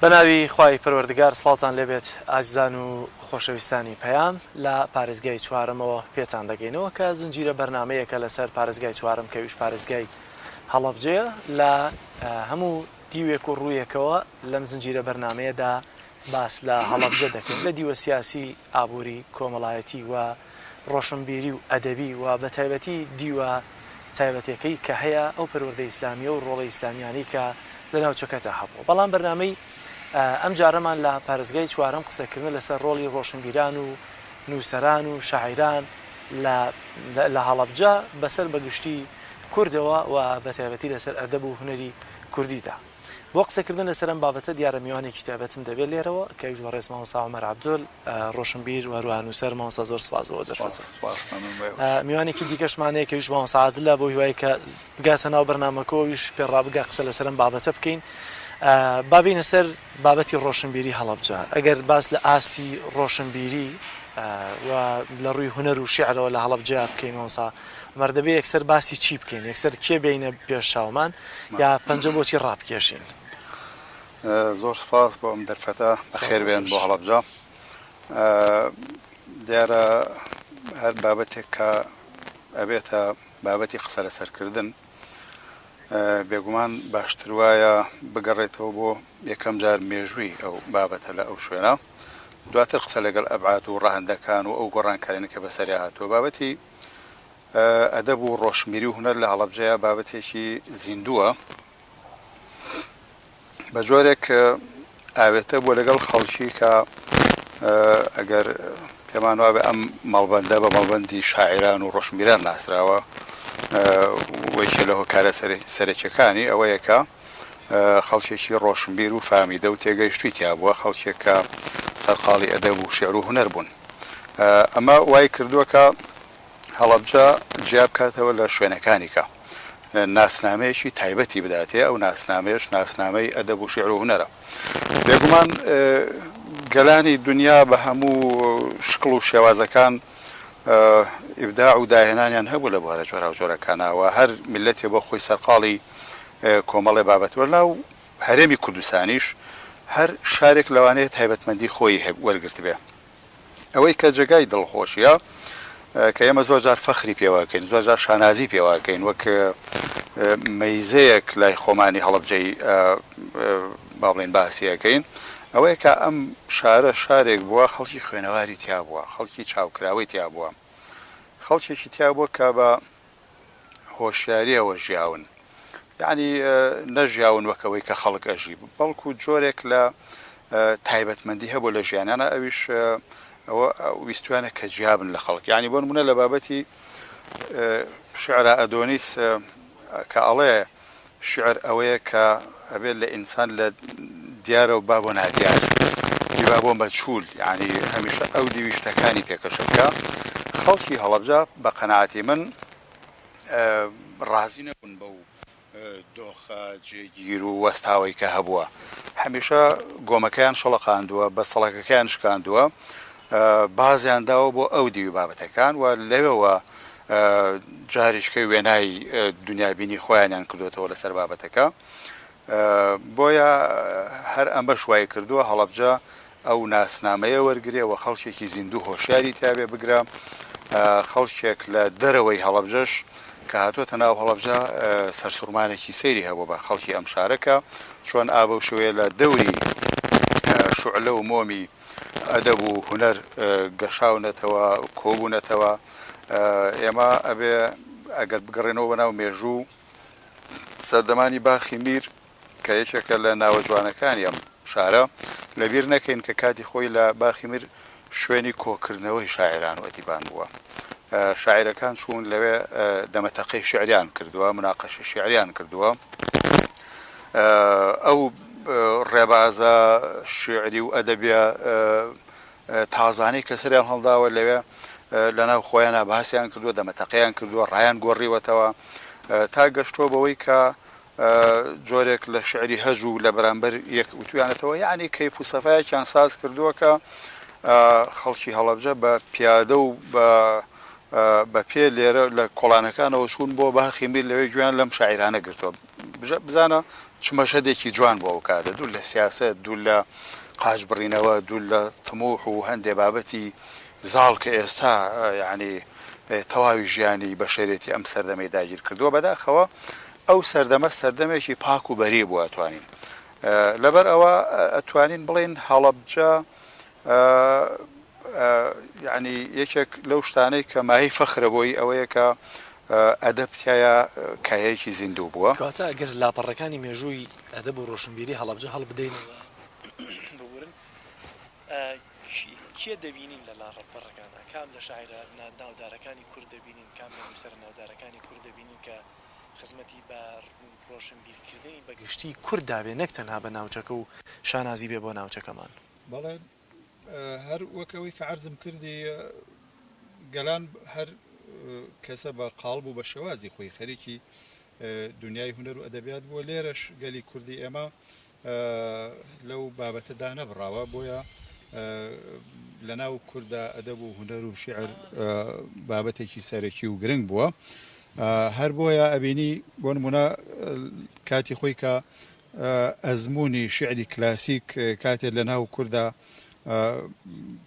بەناوی خوای پەروەردگار سڵاتان لێبێت ئازیزان و خۆشەویستانی پەیام لە پارێزگای چوارەمەوە پێتان دەگەینەوە کە زنجیرە بەرنمەیەکە لەسەر پارێزگای چوارم کەویش پارێزگای هەڵەبجەیە لە هەموو دیوێک و ڕوویەکەوە لەم زنجیرە بەرنمەیەدا باس لە هەڵەبجە دەکەین لە دیوە سیاسی ئابووری کۆمەڵایەتی و ڕۆشنبیری و ئەدەبی و بە تایبەتی دیوە تایبەتەکەی کە هەیە ئەو پەروەردەی ئیسلامیە و ڕۆڵی ئیسلامیانی کە لە ناوچەکەتە هەبوو بەڵام بەرنامەی ئەم جارەمان لە پارێزگای چوارەم قسەکردن لەسەر ڕۆڵی ڕۆشنبیران و نووسەران و شاعیران لە هەڵەبجە بەسەر بەگشتی کوردەوە و بە تایبەتی لەسەر ئەدەب و هونەری کوردیدا بۆ قسەکردن لەسەر ئەم بابەتە دیارە میوانێکی کتابەتم دەبێت لێرەوە کە ئەویش بە ڕێز مامۆستا عومەر عەبدول ڕۆشنبیر و هەروەها نووسەر مامۆستا زۆر سوپاس بۆ دەرفەتەوە میوانێکی دیکەشمانەیە کە ئەویش مامۆستا عادلە بۆ هیوای کە بگاتە ناو بەرنامەکەەوەویش پێڕابگا قسە لەسەر ئەم بابەتە بکەین بابینە سەر بابەتی ڕۆشنبیری هەڵەبجە ئەگەر باس لە ئاستی ڕۆشنبیری و لە ڕووی هونەر و شیعرەوە لە هەڵەبجە بکەین مامۆستا مەردەبێ یەکسەر باسی چی بکەین یەکسەر کێ بینە پێش چاومان یا پەنجە بۆچی ڕابکێشین زۆر سپاس بۆ ئەم دەرفەتە بەخێر بێن بۆ هەڵەبجە دیارە هەر بابەتێک کە ئەبێتە بابەتی قسە لەسەرکردن بێگومان باشتر وایە بگەڕێتەوە بۆ یەکەم جار مێژووی ئەو بابەتە لە ئەو شوێنە دواتر قسە لەگەڵ ئەبعاد و ڕاهەندەکان و ئەو گۆڕانکارێنە کە بەسەریا هاتووە بابەتی ئەدەب و ڕۆشنبیری و هونەر لە هەڵەبجەیە بابەتێکی زیندووە بە جۆرێک ئاوێتە بۆ لەگەڵ خەڵکی کە ئەگەر پێمان وابێ ئەم مەڵبەندە بە مەڵبەندی شاعیران و ڕۆشنبیران ناسراوە وەیکێ لە هۆکارە سەرەکیەکانی ئەوەیە کە خەڵکێکی ڕۆشنبیر و فامیدە و تێگەیشتووی تیا بووە خەڵکێکە سەرقاڵی ئەدەب و شێعر و هونەر بوون ئەمە وای کردووە کە هەڵەبجە جیا بکاتەوە لە شوێنەکانی کە ناسنامەیەکی تایبەتی بداتێ ئەو ناسنامەیەش ناسنامەی ئەدەب و شیعر و هونەرە بێگومان گەلانی دنیا بە هەموو شکڵ و شێوازەکان ئیبداع و داهێنانیان هەبوو لە بوارە جۆرا و جۆرەکانەوە هەر میلەتێ بۆ خۆی سەرقاڵی کۆمەڵێ بابەتوە لاو هەرێمی کوردستانیش هەر شارێک لەوانەیە تایبەتمەندی خۆی وەرگرت بێ ئەوەی کە جێگای دڵخۆشیە کە ئێمە زۆر جار فەخری پێواکەین زۆر جار شانازی پێواکەین وەک مەیزەیەک لای خۆمانی هەڵەبجەی باڵێن باسیەکەین ئەوەیە کە ئەم شارە شارێک بووە خەڵکی خوێنەواری تیا بووە خەڵکی چاوکراوەی تیا بووە خەڵکێکی تیا بووە کە بە هۆشیاریەوە ژیاون یعنی نەژیاون وەکەوەی کە خەڵک ئەژی بەڵکو جۆرێک لە تایبەتمەندی هەبوو لە ژیانانە ئەویش ئەوە ویستوانە کە جیابن لە خەڵک یعنی بۆ نمونە لە بابەتی شعرە ئەدۆنیس کە ئەڵێ شعر ئەوەیە کە ئەبێت لە ئینسان لە دیارە و با بۆ نادیار دیوا بۆ مەجهول یعنی هەمیشە ئەو دیویشتەکانی پێکەش بکە خەڵکی هەڵەبجە بە قەناعەتی من ڕازی نەبوون بەو دۆخە جێگیر و وەستاوی کە هەبووە هەمیشە گۆمەکەیان شەڵەقاندووە بە سەڵەکەکەیان شکاندووە بازیان داوە بۆ ئەو دیوی بابەتەکان و لەوێەوە جاریشکەی وێنای دنیابینی خۆیانیان کردوێتەوە لەسەر بابەتەکە بۆیە هەر ئەم بەش وای کردووە هەڵەبجە ئەو ناسنامەیە وەرگێەوە خەڵکێکی زیندوو هۆشیاری تابێ بگرە خەڵکێک لە دەرەوەی هەڵەبجەش کە هاتووەتە ناو هەڵەبجە سەرسوڕمانێکی سەیری هەبوو بە خەڵکی ئەم شارەکە چۆن ئابە و شوێ لە دەوری شوعلە و مۆمی ئەدەب و هونەر گەشاونەتەوە کۆبوونەتەوە ئێمە ئەبێ ئەگەر بگەڕێنەوە بەناو مێژوو سەردەمانی باخی میر کە یەکێکە لە ناوە جوانەکانی ئەم شارە لەبیر نەکەین کە کاتی خۆی لە باخی میر شوێنی کۆکردنەوەی شاعران و ئەدیبان بووە شاعیرەکان چوون لەوێ دەمەتەقەی شیعریان کردووە مناقەشی شیعریان کردووە ئەو ڕێبازە شیعری و ئەدەبیە تازانەی کە سەریان هەڵداوە لەوێ لەناو خۆیانە باسییان کردووە دەمەتەقەیان کردووە ڕایان گۆڕیوەتەوە تا گەشتۆ بەوەی کە جۆرێک لە شعری هەجوو لە بەرامبەر یەک وتویانێتەوە یعنی کەیف و سەفایەکیان ساز کردووە کە خەڵکی هەڵەبجە بە پیادە و بە پێ لێرە لە کۆڵانەکانەوە چوون بۆ باخی میر لەوەی گویان لەم شاعیرانە گرتووە بزانە چمەشەدێکی جوان بۆ ئەو کاتە دوو لە سیاست دوو لە قاش بڕینەوە دوو لە تموح و هەندێ بابەتی زاڵ کە ئێستا یعنی تەواوی ژیانی بەشێرێتی ئەم سەردەمەی داگیر کردووە بەداخەوە ئەو سەردەمە سەردەمێکی پاک و بەری بووە ئەتوانین لەبەر ئەوە ئەتوانین بڵێن هەڵەبجە یعنی یەکێک لەو شتانەی کە ماهی فەخرە بۆی ئەوەیە کە ئەدەبتیایە کایەکی زیندوو بووە کاتە ئەگەر لاپەڕەکانی مێژووی ئەدەب و ڕۆشنبیری هەڵەبجە هەڵ بدەینەوە بگورن کێ دەبینین لە لاپەڕەکانە کام لە شاعرە ناودارەکانی کورد دەبینین کام لە نووسەر ناودارەکانی کورد دەبینین کە خزمەتی بە ڕۆشنبیرکردنی بەگشتی کورد دابێ نەک تەنها بە ناوچەکە و شانازی بێ بۆ ناوچەکەمان بەڵێ هەر وەکەوەی کە عەرزم کردی گەلان هەر کەسە بە قاڵ بوو بە شێوازی خۆی خەریکی دنیای هونەر و ئەدەبیات بووە لێرەش گەلی کوردی ئێمە لەو بابەتەدا نەبڕاوە بۆیە لەناو کووردا ئەدەب و هونەر و شیعر بابەتێکی سەرەکی و گرنگ بووە هەر بۆیە ئەبینی بۆ نمونە کاتی خۆی کە ئەزمموی شعری کلاسیک کاتێک لەناو کووردا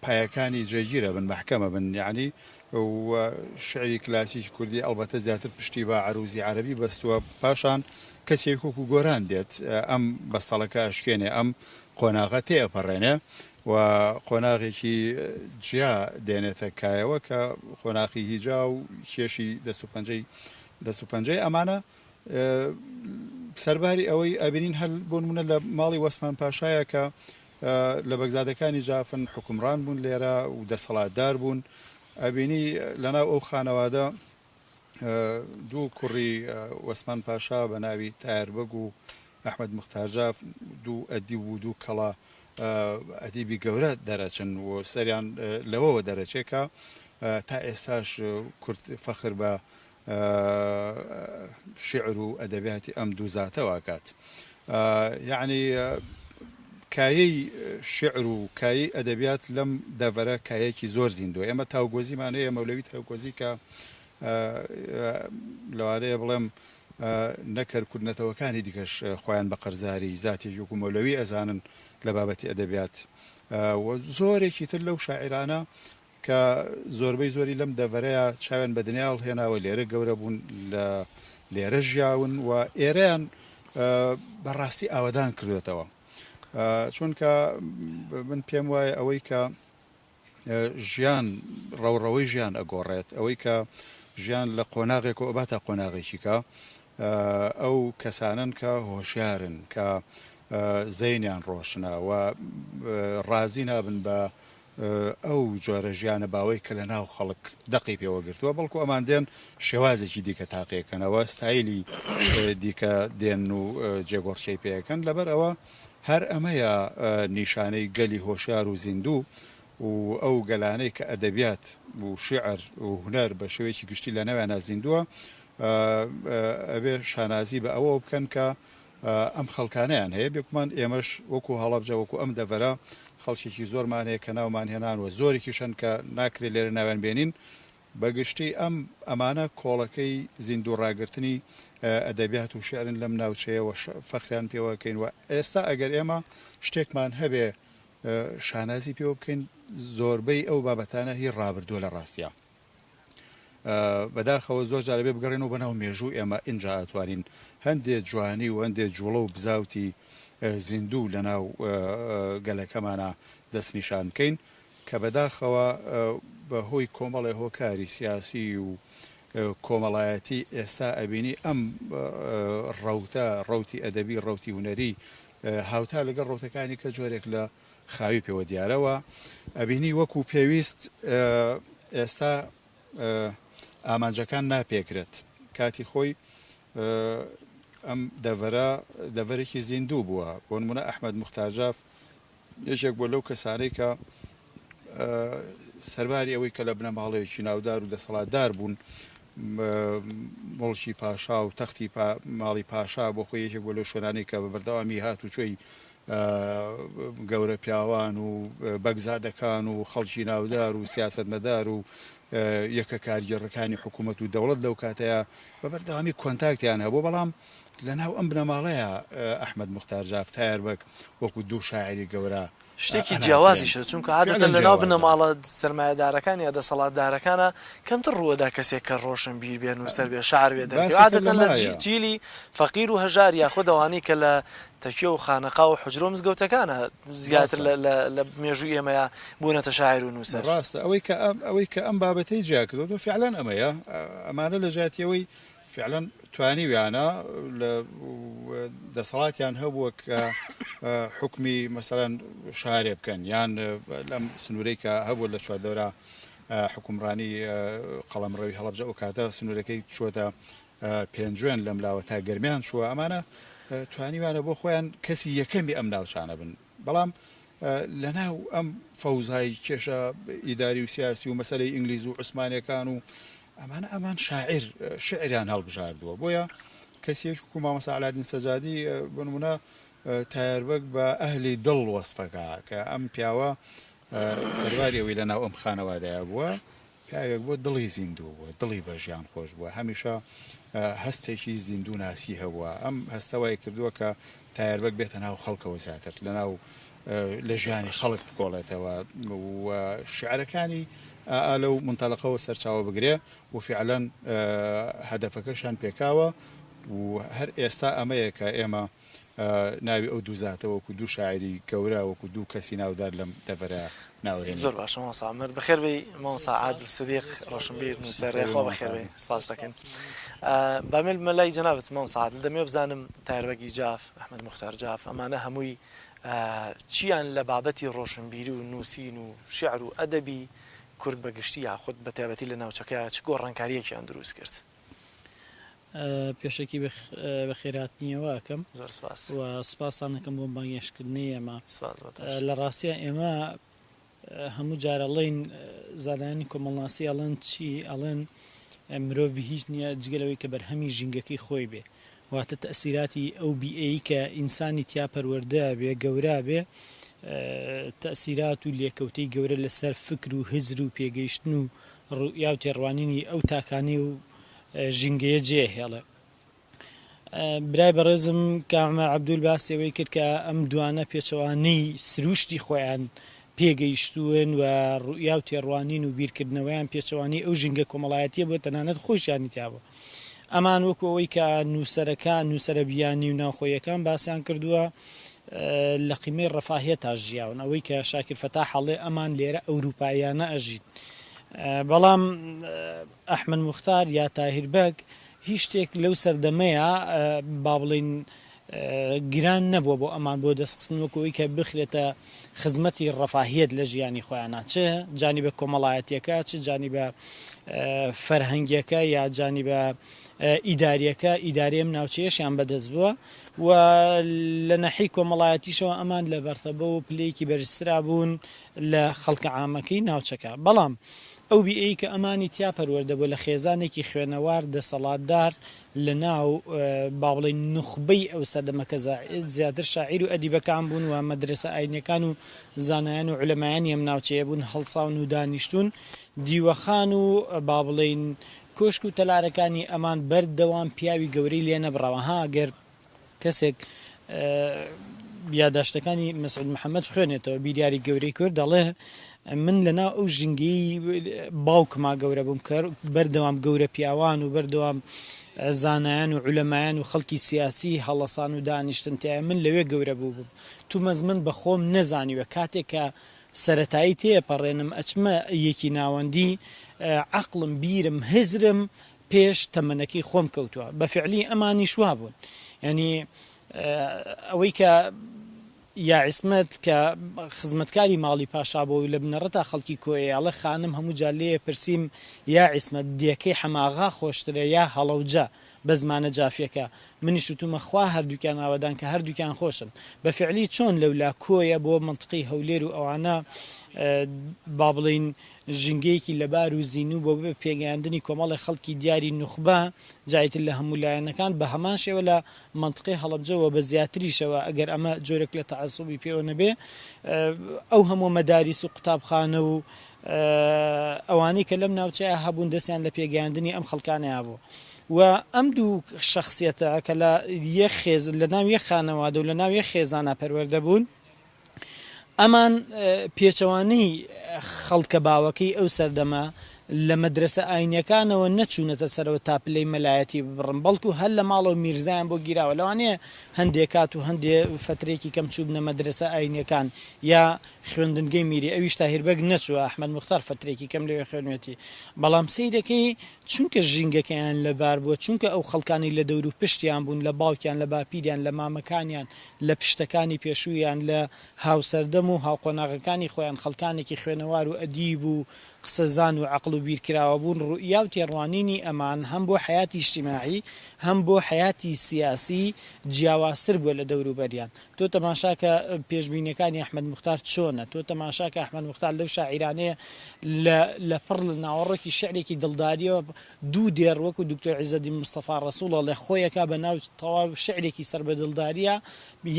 پایەکانی جێگیرە بن محکەمە بن یعنی و شعری کلاسیک کوردی ئەلبەتە زیاتر پشتی بە عروزی عربی بەستووە پاشان کەسێک وەکو گۆران دێت ئەم بەستەڵەکە ئەشکێنێ ئەم قۆناغە تێپەڕێنێ و قۆناغێکی جیا دێنێتە کایەوە کە قۆناقی هیجا و کێشی دەست و پەنجەی ئەمانە سەرباری ئەوەی ئەبینین هەل بۆ نمونە لە ماڵی وەسمان پاشایە کە لە بەگزادەکانی جافن حکومڕان بوون لێرە و دەسەڵاتدار بوون ئەبینی لەناو ئەو خانەوادە دوو کوڕی وەسمان پاشا بە ناوی تایربەگ و ئەحمەد مختارجاف دوو ئەدیب و دوو کەڵا ئەدیبی گەورە دەرەچن و سەریان لەوەوە دەرەچێکە تا ئێستاش کورد فەخر بە شعر و ئەدەبیاتی ئەم دوو زاتەوە کات یعنی کایەی شعر و کایەی ئەدەبیات لەم دەڤەرە کایەکی زۆر زیندوە ئێمە تاوگۆزیمانەیە مەولەوی تاوگۆزی کە لەوارەیە بڵێم نەکەر کوردنەتەوەکانی دیکەش خۆیان بە قەرزاری زاتێکی وەکو مەولەوی ئەزانن لە بابەتی ئەدەبیات و زۆرێکی تر لەو شاعرانە کە زۆربەی زۆری لەم دەڤەرەیە چاوێن بە دنیا هێناوە لێرە گەورە بوون لە لێرە ژیاون و ئێرەیان بەڕاستی ئاوەدان کردوێتەوە چونکە من پێم وایە ئەوەی کە ژیان ڕەوڕەوەی ژیان ئەگۆڕێت ئەوەی کە ژیان لە قۆناغێک و ئەباتە قۆناغێکی کە ئەو کەسانن کە هۆشیارن کە زەینیان ڕۆشنە و ڕازی نابن بە ئەو جۆرە ژیانە باوەی کە لە ناو خەڵک دەقی پێوە گرتووە بەڵکو ئەمان دێن شێوازێکی دیکە تاقیەکەنەوە ستایلی دیکە دێن و جێگۆڕچەی پێەکەن لەبەر ئەوە هەر ئەمەیە نیشانەی گەلی هۆشیار و زیندوو و ئەو گەلانەی کە ئەدەبیات و شعر و هونەر بە شێوەیەکی گشتی لە نەوێنە زیندووە ئەبێ شانازی بە ئەوە بکەن کە ئەم خەڵکانیان هەیە بێکمان ئێمەش وەکو هەڵەبجە وەکو ئەم دەڤەرە خەڵکێکی زۆرمان هەیە کە ناومان هێنانوە زۆرێکیشەن کە ناکرێت لێرە ناوێن بێنین بەگشتی ئەمانە کۆڵەکەی زیندوو ڕاگررتنی ئەدەبیات و شعرن لەم ناوچەیەوە فەخریان پێوەکەین و ئێستا ئەگەر ئێمە شتێکمان هەبێ شانازی پێوە بکەین زۆربەی ئەو بابەتانە هی ڕابردووە لە ڕاستیە بەداخەوە زۆر جارە بێ بگەڕێنەوە بەناو مێژوو ئێمە ئینجا ئەتوانین هەندێک جوانی و هەندێک جوڵە و بزاوتی زیندوو لەناو گەلەکەمانە دەستنیشان بکەین کە بەداخەوە بەهۆی کۆمەڵی هۆکاری سیاسی و کۆمەڵایەتی ئێستا ئەبینی ئەم ڕەوتی ئەدەبی ڕەوتی هونەری هاوتا لەگەڵ ڕەوتەکانی کە جۆرێک لە خاوی پێوە دیارەوە ئەبینی وەکو پێویست ئێستا ئامانجەکان ناپێکرێت کاتی خۆی ئەم دەڤەرێکی زیندوو بووە بۆ نمونە ئەحمەد مختارجاف یەکێک بۆ لەو کەسانەی کە سەرباری ئەوەی کە لە بنەماڵەیەکی ناودار و دەسەڵاتدار بوون مڵکی پاشا و تەختی ماڵی پاشا بۆ خۆی یەکێک بۆ لەو شوێنانەی کە بە بەردەوامی هات و چۆی گەورە پیاوان و بەگزادەکان و خەڵکی ناودار و سیاسەتمەدار و یەکە کارگەڕەکانی حکوومەت و دەوڵەت لەو کاتەیە بە بەردەوامی کۆنتاکتیان هەبوو بەڵام لەناو ئەم بنەماڵەیە ئەحمەد موختار جاف تایەربەگ وەکو دوو شاعری گەورە شتێکی جیاوازیشە چونکە عادەتەن لەناو بنەماڵە سەرمایەدارەکان یا دەسەڵاتدارەکانە کەمتر ڕووەدا کەسێک کە ڕۆشن بیر بێن و سەر بێ شعر بێ دەکەوێت عادەتەن لە جیلی فەقیر و هەژار یاخۆ دەوانی کە لە تەکیە و خانەقا و حجرۆ مزگەوتەکانە زیاتر لە مێژووی ئێمەیە بوونەتە شاعر و نووسەر. ڕاستە ئەوەی کە ئەم بابەتەی جیا کردەوە فعلەن ئەمەیە ئەمانە لە ژاتیەوەی فعلا توانی ویانە لە دەسەڵاتیان هەبووە کە حکمی مەسەڵەن شارێ بکەن یان لەم سنوورەی کە هەبوو لە چواردەورە حکومڕانی قەڵەمڕەوی هەڵەبجە ئەو کاتە سنوورەکەی چووەتە پێنجوێن لەم لاوە تا گەرمیان چووە ئەمانە توانیوانە بۆ خۆیان کەسی یەکەمی ئەم ناوچانە بن بەڵام لەناو ئەم فەوزایی کێشە ئیداری و سیاسی و مەسەلەی ئینگلیز و عوسمانیەکان و ئەمان شعریان هەڵبژاردووە بۆیە کەسێک وکو مامەسا عەلادین سەجادی بنمونە تایەربەگ بە ئەهلی دڵ وەسفەکە کە ئەم پیاوە سەرواریەوەی لەناو ئەم خانەوادەیە بووە پیاوێک بۆ دڵی زیندوو بووە دڵی بە ژیان خۆش بووە هەمیشە هەستێکی زیندوو ناسی هەبووە ئەم هەستەوەی کردووە کە تایەربەگ بێتە ناو خەڵکەوە زیاتر لەناو لە ژیانی خەڵک بکۆڵێتەوە و شعرەکانی لەو منتەلەقەوە سەرچاوە بگرێ و فعلا هەدەفەکەشان پێکاوە و هەر ئێستا ئەمەیە کە ئێمە ناوی ئەو دوو زاتە وەکو دوو شاعری گەورە وەکو دوو کەسی ناودار لەم دەڤەرە ناوهێنین. زۆر باشە مامۆستا عامر بەخێربێی مامۆستا عادل سدیق ڕۆشنبیر نووسەر خۆ بەخێربێ سپاس دەکەین. بامێل مەلای جەنابەت مامۆستا عادل دەمێ بزانم تایەربەگی جاف ئەحمەد موختار جاف ئەمانە هەمووی چیان لە بابەتی ڕۆشنبیری و نووسین و شعر و ئەدەبی کورد بەگشتی یاخود بە تایبەتی لە ناوچەکە چ گۆڕانکاریەکیان دروست کرد؟ پێشێکی بە خێراتنیەوەکەم زۆر سپاس و سپاسانەکەم بۆ بانگێشکردنی ئێمە لە ڕاستیە ئێمە هەموو جارەڵین زانانی کۆمەڵناسی ئەڵێن چی ئەڵێن مرۆڤ هیچ نییە جگەلەوەی کە بەرهەمی ژینگەکەی خۆی بێ واتە تەسیراتی ئەو بیئەی کە ئینسانی تیا پەروەردە بێ گەورە بێ تەسیرات و لێکەوتەی گەورە لەسەر فکر و هزر و پێگەیشتن و ڕوئیا و تێڕوانینی ئەو تاکانی و ژینگەیە جێ هێڵێ. برای بەڕێزم کامەر عەبدول باسیەوەی کرد کە ئەم دوانە پێچەوانەی سروشتی خۆیان پێگەیشتوون و ڕوئیا و تێڕوانین و بیرکردنەوەیان پێچەوانی ئەو ژینگە کۆمەڵایەتیە بۆ تەنانەت خۆشیانی تیابوو. ئەمان وەکو ئەوەی کە نووسەرەکان نووسەرە بیانی و ناوخۆیەکان باسییان کردووە لە قیمەی ڕەفاهیە تا ژیاون ئەوەی کە شاکر فەتا حەڵێ ئەمان لێرە ئەوروپایانە ئەژین. بەڵام ئەحمەد موختار یا تاهیربەگ هیچ شتێک لەو سەردەمەیە با بڵین گران نەبووە بۆ ئەمان بۆ دەستخستن وەکەوەی کە بخرێتە خزمەتی ڕەفاهیەت لە ژیانی خۆیانە چ جانیبە کۆمەڵایەتیەکە چ جانیبە فەرهەنگیەکە یا جانیبە ئیداریەکە ئیداریم ناوچەیەشیان بەدەست بووە و لە نەحی کۆمەڵایەتیشەوە ئەمان لە بەرتەبە و پلەیەکی بەرزترا بوون لە خەڵکە عامەکەی ناوچەکە. بەڵام ئەو بیئەی کە ئەمانی تیا پەروەردە بوو لە خێزانێکی خوێنەوار دەسەڵاتدار لە ناو با بڵێن نوخبەی ئەو سەردەمەکە زیاتر شاعیر و ئەدیبەکان بوون و مەدرسە ئاینیەکان و زانایان و عولەمایانی ئەم ناوچەیە بوون هەڵساون و دانیشتون دیوەخان و با بڵێن کۆشک و تەلارەکانی ئەمان بەردەوام پیاوی گەورەی لێ نەبڕاوە ها ئەگەر کەسێک یاداشتەکانی مەسعود محەممەد خوێنێتەوە بیریاری گەورەی کورد دەڵێ من لەناو ئەو ژنگی باوکما گەورە بووم کرد بەردەوام گەورە پیاوان و بەردەوام زانایان و عولەمایان و خەڵکی سیاسی هەڵەسان و دانیشتنتیایە من لەوێ گەورە بوو بووم تو مەزمن بە خۆم نەزانیوە کاتێک کە سەرەتایی تێپەڕێنم ئەچمە یەکی ناوەندی عەقڵم بیرم هزرم پێش تەمەنەکەی خۆم کەوتووە بە فعلی ئەمانی شوا بوون ینی ئەوەی کە یا عیسمەت کە خزمەتکاری ماڵی پاشا بۆ لە بنەڕەتا خەڵکی کۆیاڵە خانم هەموو جار لێ پرسییم یا عیسمەت دیەکەی حەماغا خۆشترە یا هەڵەوجە بە زمانە جافیەکە منیش وتومە خوا هەردووکیان ئاوادان کە هەردووکیان خۆشن بە فعلی چۆن لەولا کۆیە بۆ منطقی هەولێر و ئەوانە با بڵین ژنگەیەکی لەبار و زیینوو بۆ بە پێگەیاندنی کۆمەڵی خەڵکی دیاری نوخبە جایتر لە هەموو لایەنەکان بە هەمان شێوە لە منطقی هەڵەبجەوە بە زیاتریشەوە ئەگەر ئەمە جۆرێک لە تەعەسوبی پێوە نەبێ ئەو هەموو مەداریس و قوتابخانە و ئەوانەی کە لەم ناوچەیە هەبوون دەستیان لە پێگەیاندنی ئەم خەڵکانەیە بوو و ئەم دوو شخصیەتە کە لە ناو یەک خانەوادە و لە ناو یەک خێزانە پەروەردە بوون ئەمان پێچەوانەی خەڵکە باوەکەی ئەو سەردەما لە مەدرسە ئاینیەکانەوە نەچوونەتە سەرەوە تا پلەی مەلایەتی بڕن بەڵکو هەر لە ماڵەوە میرزایان بۆ گیراوە لەوانەیە هەندێک کات و هەندێ فترێکی کەم چوو بنە مەدرسە ئاینیەکان یا خوێندنگەی میری ئەویش تا هیربەگ نەچووە ئەحمەد موختار فترێکی کەم لەوێ خوێنوێتی بەڵام سەیرەکەی چونکە ژینگەکەیان لەبار بووە چونکە ئەو خەڵکانی لە دەور و پشتیان بوون لە باوکیان لە باپیریان لە مامەکانیان لە پشتەکانی پێشوویان لە هاوسەردەم و هاوقۆناغەکانی خۆیان خەڵکانێکی خوێنەوار و ئەدیب و قسەزان و عەقڵ و بیرکراوە بوون ڕوئیا و تێڕوانینی ئەمان هەم بۆ حیاتی اجتیماعی هەم بۆ حیاتی سیاسی جیاوازتر بووە لە دەوروبەریان تۆ تەماشاکە پێشبینیەکانی ئەحمەد موختار چۆنە تۆ تەماشاکە ئەحمەد موختار لەو شاعیرانەیە لە پڕ لە ناوەڕۆکی شعرێکی دڵداریەوە دوو دێر وەکو دکتۆر عیزەدین مستەفا ڕەسوڵە لە خۆیەکە بە ناو تەواو شعرێکی سەر بە دڵداریە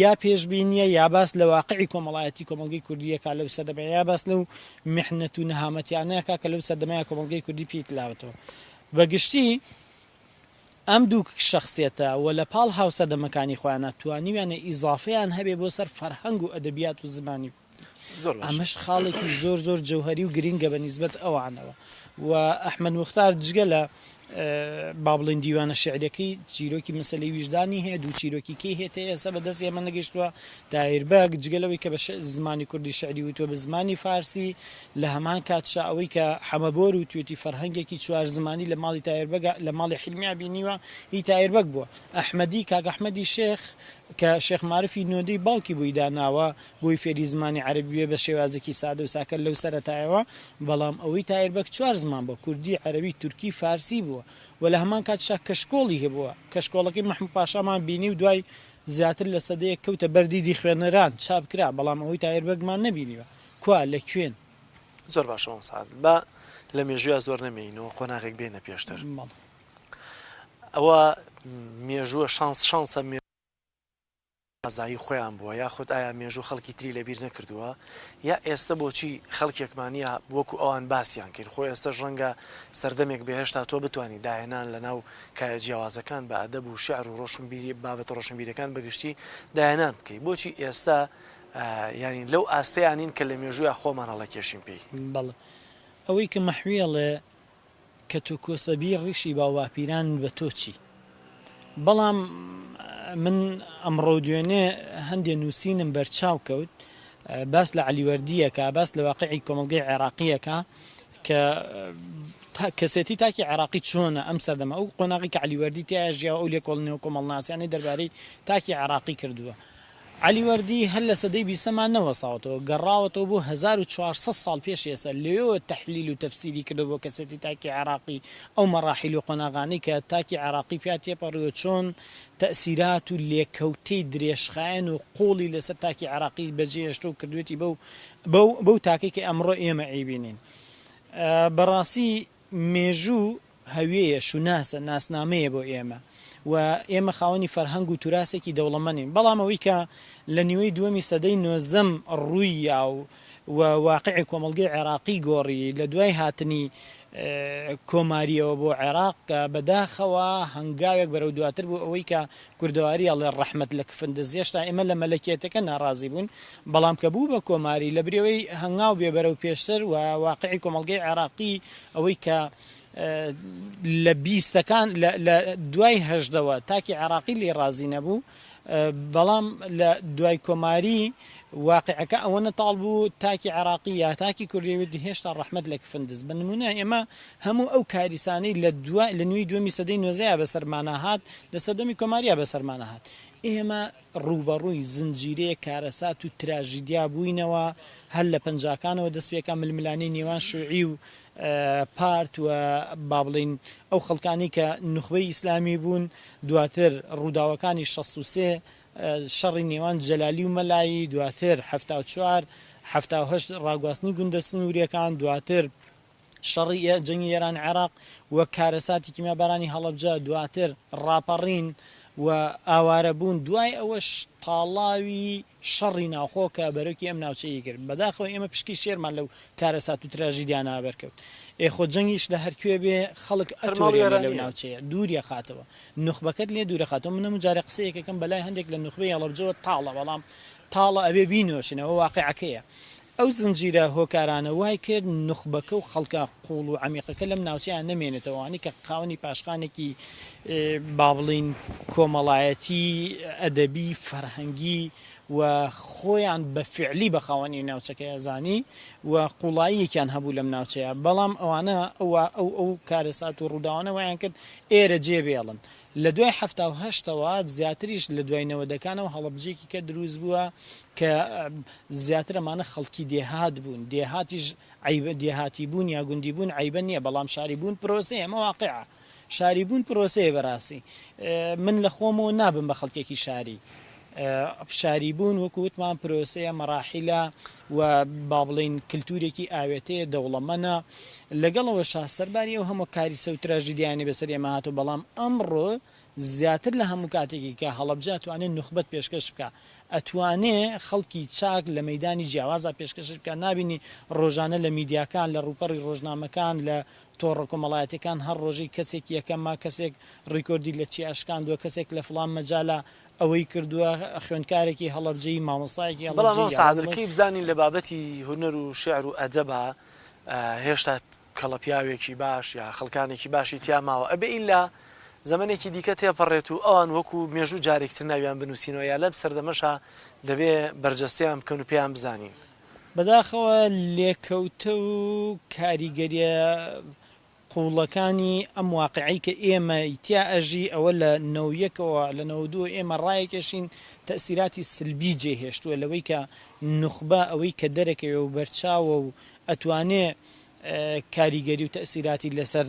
یا پێشبینیە یا باس لە واقعی کۆمەڵایەتی کۆمەڵگەی کوردیەکە لەو سەردەما یا باس لەو میحنەت و نەهامەتیانەیەکە کە لەو سەردەمایە کۆمەڵگەی کوردی پێیتلاوەتەوە بەگشتی ئەم دوو شخصیەتە و لە پاڵ هاوسەردەمەکانی خۆیانە توانیویانە ئیزافەیان هەبێ بۆ سەر فەرهەنگ و ئەدەبیات و زمانی ئەمەش خاڵێکی زۆر زۆر جەوهەری و گرینگە بە نیسبەت ئەوانەوە و ئەحمەد موختار جگە لە با بڵین دیوانە شعرەکەی چیرۆکی مەسەلەی ویژدانی هەیە دوو چیرۆکی کەی هێتە ئێستا بەدەست ئێمە نەگەیشتووە دایربەگ جگەلەوەی کە بە زمانی کوردی شعری وتوە بە زمانی فارسی لە هەمان کاتشا ئەوەی کە حەمەبۆر و توێتی فەرهەنگێکی چوار زمانی لە ماڵی تایربەگ لە ماڵی حیلمیا بینیوە هی تایربەگ بووە ئەحمەدی کاک ئەحمەدی شێخ کە شێخ معرفی نۆدەی باوکی بووی داناوە بۆی فێری زمانی عەربی بە شێوازێکی سادە و ساکە لەو سەرەتایەوە بەڵام ئەوەی تایربەگ چوار زمان بووە کوردی عەربی تورکی فارسی بووە و لە هەمان کاتشا کەشکۆڵی هەبووە کەشکۆڵەکەی مەحموود پاشامان بینی و دوای زیاتر لە سەدەیە کەوتە بەردیدی خوێنەران چاپ کرا بەڵام ئەوەی تایربەگمان نەبینیوە کوا لە کوێن زۆر باشەوە سعد بە لە مێژووە زۆر نەمێنەوە قۆناغێک بێنە پێشتر ئەوە مێژووە شانسە ئازایی خۆیان بووە یاخود ئایا مێژوو خەڵکی تری لەبیر نەکردووە یا ئێستا بۆچی خەڵکێکمانە وەکو ئەوان باسییان کرد خۆی ئێستا ڕەنگە سەردەمێک بەهێشتا تۆ بتوانانی داهێنان لە ناو کایە جیاوازەکان بە ئەدەب و شعر و ڕۆشنبیری بابەت ڕۆشنبیرەکان بەگشتی داهێنان بکەیت بۆچی ئێستا ینی لەو ئاستەیانین کە لە مێژووی خۆمان هەڵە کێشین پێی بەڵێ ئەوەی کە مەحویەڵێ کە تۆ کۆسەبی ڕیشی باوواپیران بە تۆ چی بەڵام من ئەمڕۆ دوێنێ هەندێک نووسینم بەرچاو کەوت باس لە عەلیوەردیەکە باس لە واقعی کۆمەڵگەی عێراقیەکە کە کەسێتی تاکی عێراقی چۆنە ئەم سەردەما ئەو قۆناغی کە عەلیوەردی تایە ژیاوە ئەو لێکۆڵنەوە کۆمەڵناسیانەی دەربارەی تاکی عێراقی کردووە عەلیوەردی هەر لە سەدەی بیستەمان نەوەساوەتەوە گەڕاوەتەوە بۆ 1400 ساڵ پێش ئێستا لێەوە تەحلیل و تەفسیری کردو بۆ کەسێتی تاکی عێراقی ئەو مەراحیل و قۆناغانەی کە تاکی عێراقی پیا تێپەڕووە چۆن تەئسیرات و لێکەوتەی درێژخایەن و قۆڵی لەسەر تاکی عێراقی بەجێهێشتە و کردوێتی بەو تاکەی کە ئەمڕۆ ئێمە ئەیبینین بەڕاستی مێژوو هەوێیە شوناسە ناسنامەیە بۆ ئێمە و ئێمە خاوەنی فەرهەنگ و توراسێکی دەوڵەمەندین بەڵام ئەوەی کە لە نیوەی دووەمی سەدەی نۆزەم ڕوویە و واقعی کۆمەڵگەی عێراقی گۆڕی لە دوای هاتنی کۆماریەوە بۆ عێراق بەداخەوە هەنگاوێک بەرەو دواتر بوو ئەوەی کە کوردەواری ئەڵێ ڕەحمەت لە کفندز هێشتا ئێمە لە مەلەکێتەکە ناڕازی بوون بەڵام کە بوو بە کۆماری لە برەوەی هەنگاو بێ بەرەو پێشتر و واقعی کۆمەڵگەی عێراقی ئەوەی کە لە بیستەکان لە دوای هەژدەوە تاکی عێراقی لێ ڕازی نەبوو بەڵام لە دوای کۆماری واقعەکە ئەوە نەتاڵ بوو تاکی عێراقی یا تاکی کوردیەوێتی هێشتا ڕەحمەت لە کفندز بە نمونە ئێمە هەموو ئەو کاریسانەی لە نوێی دووەمی سەدەی نۆزەیە بەسەرمانە هات لە سەدەمی کۆماریە بەسەرمانە هات ئێمە ڕوبەڕووی زنجیرەیە کارەسات و تراژیدیا بووینەوە هەر لە پەنجاکانەوە دەستپێکە ململانەی نێوان شوعی و پارت و با بڵین ئەو خەڵکانی کە نوخبەی ئیسلامی بوون دواتر ڕووداوەکانی 63 شەڕی نێوان جەلالی و مەلایی دواتر 74 78 ڕاگواستنی گوندە سنووریەکان دواتر شەڕی جەنگی ئێران عێراق وە کارەساتی کیمیابارانی هەڵەبجە دواتر ڕاپەڕین و ئاوارە بوون دوای ئەوەش تاڵاوی شەڕی ناوخۆکە بەرەوکی ئەم ناوچەیە کرد بەداخەوە ئێمە پشکی شێرمان لەو کارەسات و تراژیدیانە بەرکەوت ئێخۆ جەنگیش لە هەرکوێ بێ خەڵک ئەتۆڕێنە لەو ناوچەیە دووریە خاتەوە نوخبەکەت لێ دوورە خاتەوە منە جارە قسەیەکەکەم بەلای هەندێک لە نوخبەی هەڵەبجەوە تاڵە بەڵام تاڵە ئەبێ بینۆشنەوە واقعەکەیە ئەو زنجیرە هۆکارانە وای کرد نوخبەکە و خەڵکە قوڵ و عمیقەکە لەم ناوچەیان نەمێنێتەوەوانی کە قاوەنی پاشخانێکی با بڵین کۆمەڵایەتی ئەدەبی فەرهەنگی و خۆیان بە فعلی بە خاوەنی ناوچەکەی زانی و قوڵاییەکیان هەبوو لەم ناوچەیە بەڵام ئەوانە ئەو کارەسات و ڕووداوانە وایان کرد ئێرە جێبێڵن لە دوای هەفتەوە زیاتریش لە دوای نەوەدەکانەوە هەڵەبجێکی کە دروست بووە کە زیاتر ئەمانە خەڵکی دێهات بوون دێهاتیش دێهاتی بوون یا گوندی بوون عیبە نییە بەڵام شاری بوون پرۆسەیە ئەمە واقعە شاری بوون پرۆسەیە بەڕاستی من لە خۆمەوە نابم بە خەڵکێکی شاری شاری بوون وەکووتمان پرۆسەیە مەراحیلە و با بڵین کللتورێکی ئاوێتەیە دەوڵەمەنە لەگەڵەوە شاسەرباری ئەو هەموو کاری سە و تراژیدیانی بەسەر ئێمە هاتوو بەڵام ئەمڕۆ زیاتر لە هەموو کاتێکی کە هەڵەبجە توانێت نوخبەت پێشکەش بکە ئەتوانێ خەڵکی چاک لە مەدانی جیاوازە پێشکەش بکە نبینی ڕۆژانە لە میدیاکان لە ڕووپەڕی ڕۆژنامەکان لە تۆڕە کۆمەڵایەتەکان هەر ڕۆژی کەسێک یەکەمما کەسێک ڕیکۆردی لە چی ئەشکاندووە کەسێک لە فڵان مەجالە ئەوەی کردووە خوێندکارێکی هەڵەبجەی مامۆستایەکی بەڵام سعادەکەی بزانین لە بابەتی هونەر و شێعر و ئەدەبە هێشتا کەڵەپیاوێکی باش یا خەڵکانێکی باشی تیاماوە ئەبێ ئیلا زمانێکی دیکە تێپەڕێت و ئەوان وەکو مێژوو جارێکتر ناویان بنووسینەوە یا لەم سەردەمەشە دەبێ بەرجەستیان بکەن و پێیان بزانین بەداخەوە لێکەوتە و کاریگەریە قوڵەکانی ئەم واقعی کە ئێمە ئیتیا ئەژی ئەوە لە نەوەکەوە لە نەوەدووە ئێمە ڕایەکەشین تەسیراتی سلبی جێهێشتووە لەوەی کە نوخبە ئەوەی کە دەرەکەوێ و بەرچاوە و ئەتوانێ کاریگەری و تەسیراتی لەسەر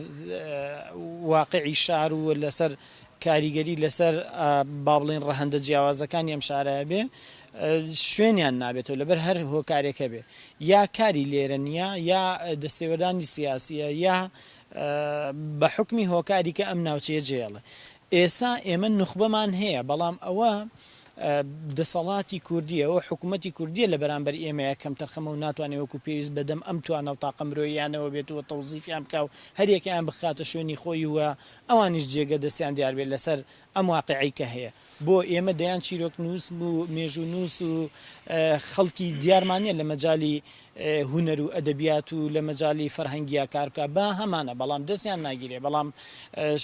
واقعی شار و لەسەر کاریگەری لەسەر با بڵین ڕەهەندە جیاوازەکانی ئەم شارە بێ شوێنیان نابێتەوە لەبەر هەر هۆکارێکە بێ یا کاری لێرە نییە یا دەستێوەدانی سیاسیە یا بە حکمی هۆکاری کە ئەم ناوچەیە جێڵە ئێستا ئێمە نوخبەمان هەیە بەڵام ئەوە دەسەڵاتی کوردیە ئەوە حکوومەتی کوردیە لە بەرامبەر ئێمەیە کەم تەرخەمە و ناتوانێت وەکو پێویست بەدەم ئەم توانە و تاقە مرۆییانەوە بێتەوە تەوزیفیان بکە و هەریەکەیان بخاتە شوێنی خۆی وە ئەوانیش جێگە دەستیان دیار بێت لەسەر ئەم واقعی کە هەیە بۆ ئێمە دەیان چیرۆک نووس بوو مێژوو نووس و خەڵکی دیارمانە لە مەجای هونەر و ئەدەبیات و لە مەجای فەرهەنگیا کار بکە با هەمانە بەڵام دەستیان ناگیرێ بەڵام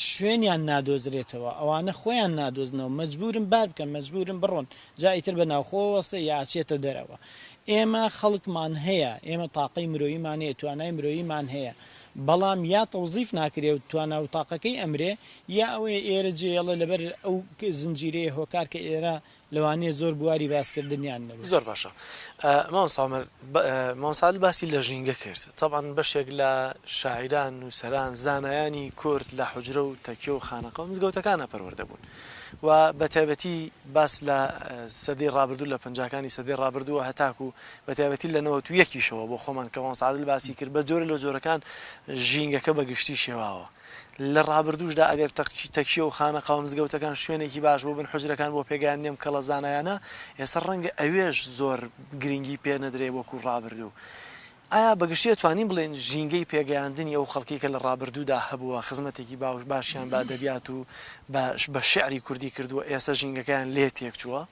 شوێنیان نادۆزرێتەوە ئەوانە خۆیان نادۆزنەوە مەجبورن بار بکەن مەجبورن بڕۆن جایتر بە ناوخۆوەسە یاچێتە دەرەوە ئێمە خەڵکمان هەیە ئێمە تاقەی مرۆییمان هەیە توانای مرۆییمان هەیە بەڵام یا تەوزیف ناکرێ و توانە و تاقەکەی ئەمرێ یا ئەوەیە ئێرە جێڵە لەبەر ئەو زنجیرەیە هۆکار کە ئێرە لەوانەیە زۆر بواری باسکردنیان زۆر باشە مامۆستا باسی لە ژینگە کرد تەبعاً بەشێک لە شاعیران و سەران زانایانی کورد لە حوجرە و تەکیە و خانەقە و مزگەوتەکانە پەروەردە بوون و بە تایبەتی باس لە سەدەی ڕابردوو لە پەنجاکانی سەدەی ڕابردووە هەتاکو و بە تایبەتی لە 91شەوە بۆ خۆمان کە مامۆستا باسی کرد بە جۆرە لە جۆرەکان ژینگەکە بەگشتی شێواوە لە ڕابردووشدا ئەگەر تەکیە و خانەقە و مزگەوتەکان شوێنێکی باش بۆ بن حوجرەکان بۆ پێگەیان نێم کەڵە زانایانە ئێستا ڕەنگە ئەوێش زۆر گرنگی پێ نەدرێ وەکو ڕابردوو ئایا بەگشتی توانین بڵێن ژینگەی پێگەیاندنی ئەو خەڵکی کە لە ڕابردوودا هەبووە خزمەتێکی باوش باشیان بە ئەدەبیات و بە شعری کوردی کردووە ئێستا ژینگەکەیان لێ تێک چووە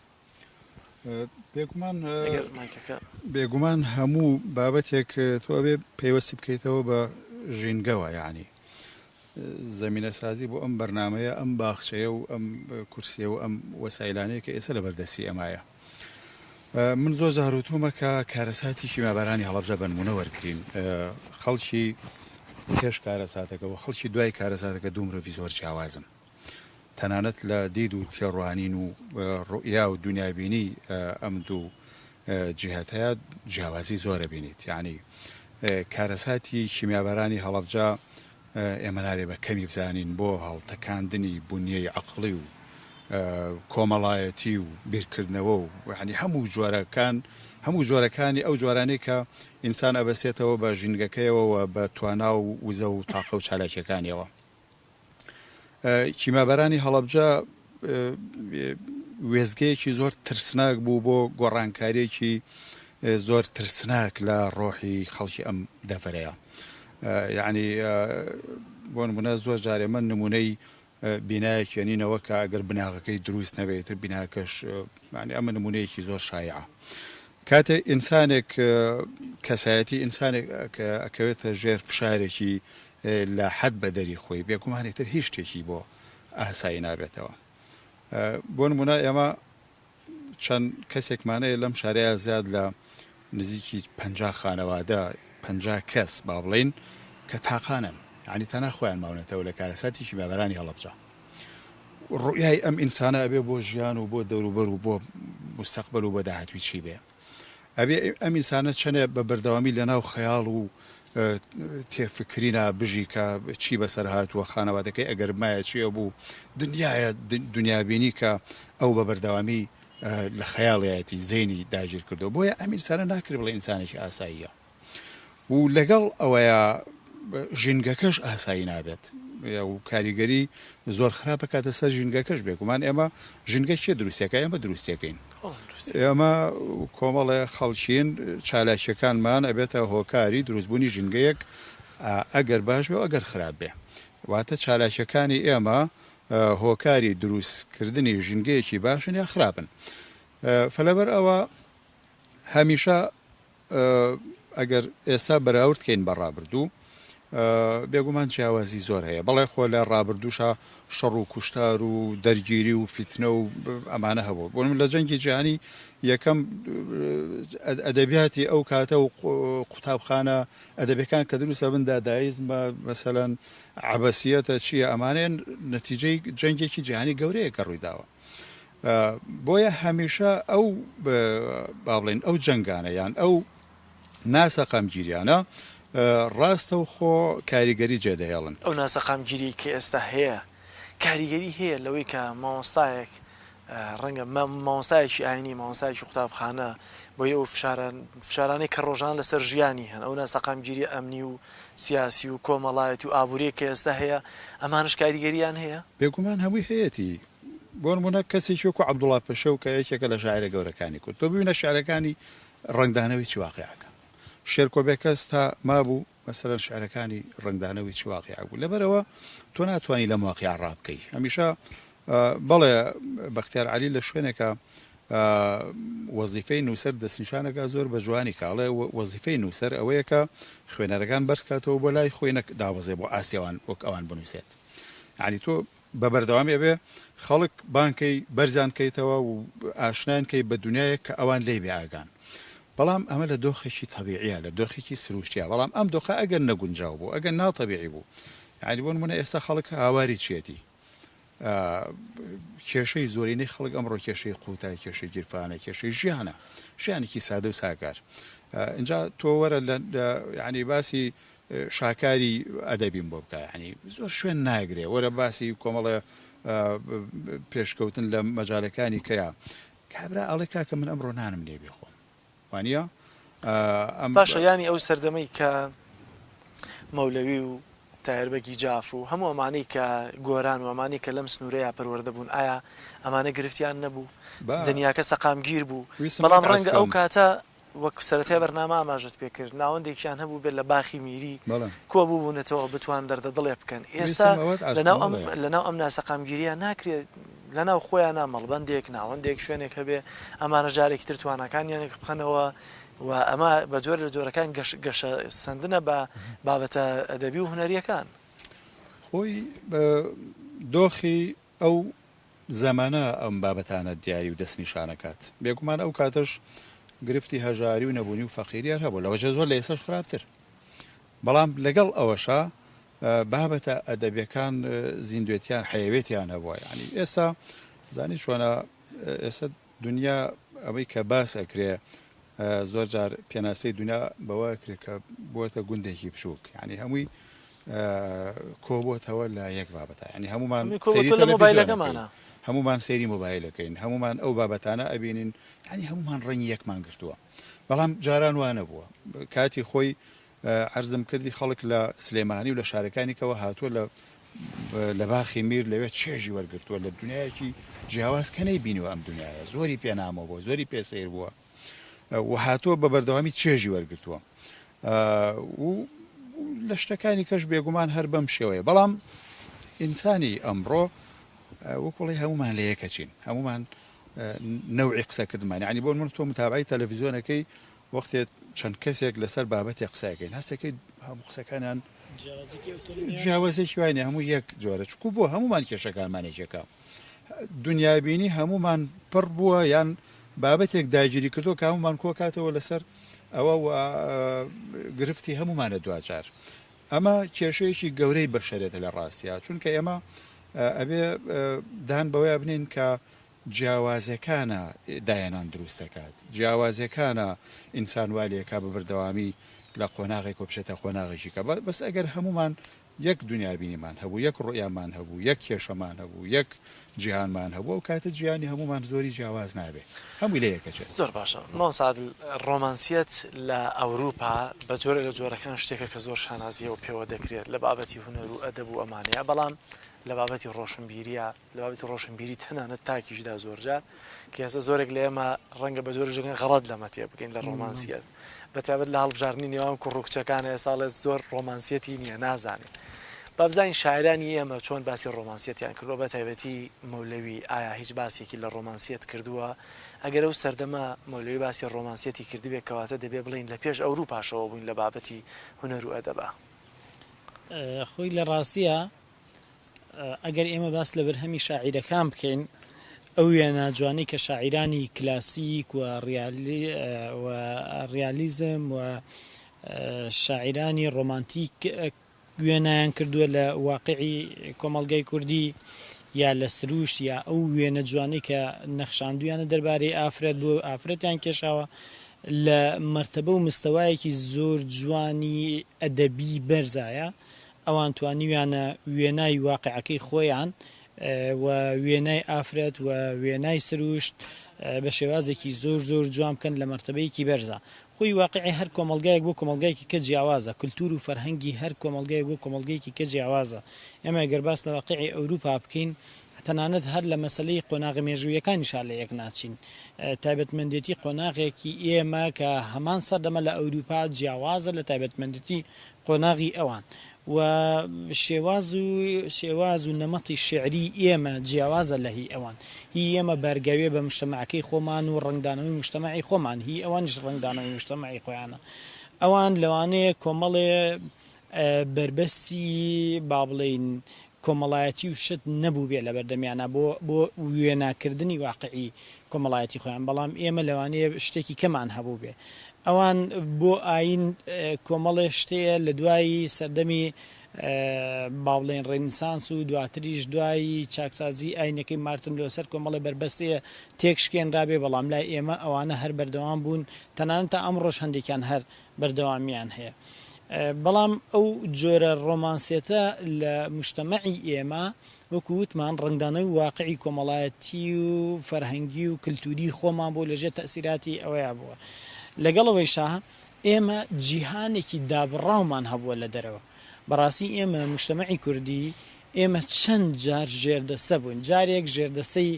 بێگومان هەموو بابەتێک تۆ بێ پەیوەستی بکەیتەوە بە ژینگەوە یعنی زمینە سازی بۆ ئەم بەرنمەیە ئەم باخچەیە و ئەم کورسیە و ئەم وەسایلانەیە کە ئێستا لە بەردەستی ئەمایە من زۆر زاروتومە کە کارەساتی شیمابارانی هەڵەبجە بنمونە وەرگین خەڵکی پێش کارەساتەکە و خەڵکی دوای کارەساتەکە دوو مرۆڤی زۆر جیاوازن تەنانەت لە دید و تێڕوانین و ڕوئیا و دنیابینی ئەم دوو جیهەتەیە جیاوازی زۆرە بینیت یعنی کارەساتی شیمیابارانی هەڵەبجە ئێمە نابێ بە کەمی بزانین بۆ هەڵتەکاندنی بنیەی عەقڵی و کۆمەڵایەتی و بیرکردنەوە و یعنی هەموو جۆرەکانی ئەو جۆرانەی کە ئینسان ئەبەسێتەوە بە ژینگەکەیەوە و بە توانا و وزە و تاقە و چالاکیەکانیەوە شیمابارانی هەڵەبجە وێزگەیەکی زۆر ترسناک بوو بۆ گۆڕانکاریێکی زۆر ترسناک لە ڕۆحی خەڵکی ئەم دەڤەرەیە. یعنی بۆ نمونە زۆر جارێ من نمونەی بینایەکی ێنینەوە کە ئەگەر بناغەکەی دروست نەبێتتر بیناکەش ئەمە نمونەیەکی زۆر شایعە. کاتێ ئینسانێک کەسایەتی ئینسانێک کە ئەکەوێتە ژێر فشارێکی لە حەد بە دەری خۆی بێگومانێکتر هیچ شتێکی بۆ ئاسایی نابێتەوە. بۆ نمونە ئێمە چەند کەسێکمانەیە لەم شارەیە زیاد لە نزیکی 50 خانەوادە 50 کەس با بڵین کە تاقانن، یعنی تەنها خۆیان ماونەتەوە لە کارەساتێکی بابەرانی هەڵەبجە. ڕوئای ئەم ئینسانە ئەبێ بۆ ژیان و بۆ دەوروبەر و بۆ مستەقبل و بۆ داهاتوی چی بێ، ئەبێ ئەم ئینسانە چەنێ بە بەردەوامی لەناو خەیاڵ و تێفکرینە بژی کە چی بەسەر هاتووە خانەوادەکەی ئەگەر مایە چیە بوو دنیاە دنیابینی کە ئەو بە بەردەوامی لە خەیاڵایەتی زەینی داگیر کردو. بۆیە ئەم ئینسانە ناکرێت بڵێ ئینسانێکی ئاساییە و لەگەڵ ئەوەیە ژینگەکەش ئاسایی نابێت و کاریگەری زۆر خراپە کاتە سەر ژینگەکەش بێگومان ئێمە ژینگە چیە دروستەکە ئێمە دروستەکەین. ئێمە کۆمەڵێ خەڵکین چالاکیەکانمان ئەبێتە هۆکاری دروستبوونی ژینگەیەک ئەگەر باش بێ و ئەگەر خراپ بێ، واتە چالاکیەکانی ئێمە هۆکاری دروستکردنی ژینگەیەکی باشن یا خراپن. فلەبەر ئەوە هەمیشە ئەگەر ئێستا بەراوردکەین بە ڕابردوو بێگومان جیاوازی زۆر هەیە، بەڵێ خۆ لە ڕابردووشە شەڕ و کوشتار و دەرگیری و فیتنە و ئەمانە هەبوو. بۆ من لە جەنگی جیهانی یەکەم ئەدەبیاتی ئەو کاتە و قوتابخانە ئەدەبەکان کە دروستە بن دادایزم مەسەلەن عەبەسیەتە چییە ئەمانەیان نەتیجەی جەنگێکی جیهانی گەورەیە کە ڕوویداوە. بۆیە هەمیشە ئەو با بڵێن ئەو جەنگانە یان ئەو ناسەقامگیریانە ڕاستە و خۆ کاریگەری جێدەهێڵن. ئەو ناسەقامگیری کە ئێستا هەیە کاریگەری هەیە لەوەی کە مامۆستایەک ڕەنگە مامۆستایەکی ئاینی مامۆستایەکی قوتابخانە بۆ ئەو فشارانەی کە ڕۆژان لەسەر ژیانی هەن ئەو ناسەقامگیری ئەمنی و سیاسی و کۆمەڵایەتی و ئابوووریە کە ئێستا هەیە ئەمانش کاریگەریان هەیە بێگومان هەمووی هەیەی. بۆ نمونە کەسێکی وەکو عەبدوڵڵا پەشەو کە یەکێکە لە شاعیرە گەورەکانی کورد تۆ ببینە شیعرەکانی ڕنگدانەوەی چی واقعەکە. شێرکۆبێکەس تا مابوو مەسەرەن شعرەکانی ڕنگدانەوەی چی واقعە بوو، لەبەرەوە تۆ ناتوانانی لە مواقعە ڕابکەی. هەمیشە بەڵێ بەختیار عەلی لە شوێنێکە وەزیفەی نووسەر دەستنیشانەکە زۆر بە جوانی کاڵێ وەزیفەی نووسەر ئەوەیە کە خوێنەرەکان بەرزکاتەوە بۆ لای خۆی دابەزێ بۆ ئاسیاوان وەک ئەوان بنووسێت. یعنی تۆ بە بەردەوامی ئەبێ خەڵک بانکەی بەرزان کەیتەوە و ئاشنان کەی بە دنیایە کە ئەوان لێی بێ ئاگان. بەڵام ئەمە لە دۆخێکی تەبیعیە لە دۆخێکی سروشتیە، بەڵام ئەم دۆخە ئەگەر نەگونجاو بوو ئەگەر ناتەبیعی بوو یعنی بۆ نمونە ئێستا خەڵک هاواری چێتی کێشەی زۆرینەی خەڵک ئەمڕۆ کێشەی قوتای کێشەی گیرفانە کێشەی ژیانە ژیانێکی سادە و ساکار. اینجا تۆ وەرە ینی باسی شاکاری ئەدەبیم بۆ بکە، ینی زۆر شوێن ناگرێ وەرە باسی کۆمەڵە پێشکەوتن لە مەجالەکانی کەیە کابرا ئەڵێ کاکە من ئەمڕۆ نانم لێ بێخۆم وانە باشە ینی ئەو سەردەمەی کە مەولەوی و تایربەکی جاف و هەموو ئەمانەی کە گۆران و ئەمانی کە لەم سنوورەیە پەروەردە بوون ئایا ئەمانە گرفتیان نەبوو دنیاکە سەقامگیر بوو، بەڵام ڕەنگە ئەو کاتە وەک سەرەتای بەرنامە ئاماژت پێکرد ناوەندێکیان هەبوو بێت لە باخی میری کۆ بووبوونەتەوە بتوان دەردە دڵێ بکەن. ئێستا لەناو ئەم ناسەقامگیریە ناکرێت لەناو خۆیان مەڵبەندێک ناوەندێک شوێنێک هەبێ ئەمانە جارێکی تر توانەکانیانێک بخەنەوە و ئەمە بە جۆر لە جۆرەکان گەشە سندنە بە بابەتە ئەدەبی و هونەریەکان. خۆی دۆخی ئەو زەمانە ئەم بابەتانە دیاری و دەستنیشانەکات بێگومان ئەو کاتەش گرفتی هەژاری و نەبوونی و فەقیریان هەبوو لەوەژە زۆر لە ئێساش خراپتر، بەڵام لەگەڵ ئەوەشە بابەتە ئەدەبیەکان زیندوێتیان حەیەوێتیان هەبووە. ینی ئێستا زانی چۆنە ئێستا دنیا ئەوەی کە باس ئەکرێ زۆر جار پێناسەی دنیا بەوە کرێت کە بووەتە گوندێکی بچووک، ینی هەمووی کۆبووەتەوە لە یەک بابەتە، ینی هەمومان هەمومان سەیری مۆبایلەکەین هەمومان ئەو بابەتانە ئەبینین، ینی هەمومان ڕەنگی یەکمان گرتووە، بەڵام جاران وانە بووە. کاتی خۆی عەرزم کردی خەڵک لە سلێمانی و لە شارەکانی کەەوە هاتووە لە لە باخی میر لەوێ چێژی وەرگرتووە لە دنیایەکی جیاواز کە نەیبینیوە ئەم دنیاە زۆری پێنامەوە بووە زۆری پێسەیر بووە و هاتووە بە بەردەوامی چێژی وەرگرتووە و لە شتەکانی کەش بێگومان هەر بەم شێوەیە بەڵام ئینسانی ئەمڕۆ وەکوڵی هەمومان لە یەکە چین هەمومان نەوعی قسەکردمان ینی بۆ من تۆ متابعی تەلەڤیزیۆنەکەی وەختێ چەند کەسێک لەسەر بابەتی قسەکەین هەستەکەی هەموو قسەکانیان جیاوازێکی وایە هەموو یەک جۆرە چکو بۆ هەمومان کێشەکانمانێکێکە دنیابینی هەمومان پڕ بووە یان بابەتێک داگیری کردو کە هەمومان کۆکاتەوە لەسەر ئەوە گرفتی هەمومانە دوجار ئەمە کێشەیەکی گەورەی بەشەرێتە لە ڕاستیە چونکە ئێمە ئەبێ دان بەوەی بنین کە جیاوازەکانە دایانان دروست دەکات جیاوازەکانە ئینسان والێکا بە بەردەوامی لە قۆناغێک و بشێتە قۆناغێکی کە بەس ئەگەر هەمومان یەک دنیابینیمان هەبوو یەک ڕۆیامان هەبوو یەک کێشەمان هەبوو یەک جیهانمان هەبوو و کاتە جیهانی هەمومان زۆری جیاواز نابێت هەمووی لە یەکەچێت زۆر باشە مۆساد ڕۆمانسیەت لە ئەوروپا بە جۆرە لە جۆرەکان شتێکە کە زۆر شانازیە و پێوە دەکرێت لە بابەتی هونەر و ئەدەب و ئەمانەیە بەڵام لە بابەتی ڕۆشنبیریە لە بابەتی ڕۆشنبیری تەنانەت تاکیشدا زۆرجار کە ئێستا زۆرێک لە ئێمە ڕەنگە بە جۆرە ژەکەن غەڵەت لەمە تێ بگەین لە ڕۆمانسیەت بەتابەت لە هەڵبژاردننی نێوان کوڕوکچەکانە ئێساڵێ زۆر ڕۆمانسیەتی نییە نازانێت بابزانین شاعرانی ئێمە چۆن باسی ڕۆمانسیەتیان کردووە بە تایبەتی مەولەوی ئایا هیچ باسێکی لە ڕۆمانسیەت کردووە ئەگەر ئەو سەردەما مەولەوی باسی ڕۆمانسیەتی کردبێ کەواتە دەبێ بڵین لە پێش ئەوروپاشەوە بووین لە بابەتی هونەر و ئەدەبە خۆی لە ڕاستیە ئەگەر ئێمە باس لە بەرهەمی شاعیرەکان بکەین ئەو وێنە جوانەی کە شاعیرانی کلاسیک و ڕیالیزم و شاعیرانی ڕۆمانتیک وێنەیان کردووە لە واقعی کۆمەڵگەی کوردی یا لە سروشت یا ئەو وێنە جوانەی کە نەخشاندویانە دەربارەی ئافرەت بۆ ئافرەتیان کێشاوە لە مەرتەبە و مستەوایەکی زۆر جوانی ئەدەبی بەرزایە ئەوان توانیویانە وێنای واقعەکەی خۆیان و وێنای ئافرەت و وێنای سروشت بە شێوازێکی زۆر زۆر جوان بکەن لە مەرتەبەیەکی بەرزە خۆی واقعی هەر کۆمەلگایەک بۆ کۆمەلگایەکی کە جیاوازە کولتور و فەرهەنگی هەر کۆمەلگایەک بۆ کۆمەلگایەکی کە جیاوازە ئێمە گەر باس لە واقعی ئەوروپا بکەین تەنانەت هەر لە مەسلەی قۆناغی مێژوویەکانیشان لە یەک ناچین تایبەتمەندێتی قۆناغێکی ئێمە کە هەمان سەردەمە لە ئەوروپا جیاوازە لە تایبەتمەندێتی قۆناغی ئەوان و شێواز و نەمەتی شعری ئێمە جیاوازە لە هی ئەوان هی ئێمە بەرگەوێ بە مشتەماعەکەی خۆمان و ڕنگدانەوەی مشتەماعی خۆمان هی ئەوانش ڕنگدانەوەی مشتەماعی خۆیانە ئەوان لەوانەیە کۆمەڵێ بربەستی با بڵێین کۆمەڵایەتی و شت نەبوو بێ لە بەردەمیانە بۆ وێناکردنی واقعی کۆمەڵایەتی خۆیان بەڵام ئێمە لەوانەیە شتێکی کەمان هەبوو بێ ئەوان بۆ ئاین کۆمەڵێ شتەیە لە دوایی سەردەمی باوڵێن ڕێنسانس و دواتریش دوایی چاکسازی ئاینەکەی مارتن لۆسەر کۆمەڵی بربەستەیە تێکشکێنرابێ بەڵام لای ئێمە ئەوانە هەر بەردەوام بوون تەنانەت تا ئەمڕۆژ هەندێکیان هەر بەردەوامیان هەیە بەڵام ئەو جۆرە ڕۆمانسێتە لە مشتەمەعی ئێمە وەکو وتمان ڕنگدانەوەی واقعی کۆمەڵایەتی و فەرهەنگی و کللتوری خۆمان بۆ لەژێر تەسیراتی ئەوەیە بووە لەگەڵەوەی شاه ئێمە جیهانێکی دابڕاومان هەبووە لە دەرەوە بەڕاستی ئێمە مشتەمەعی کوردی ئێمە چەند جار ژێردەسە بوون جارێک ژێردەسەی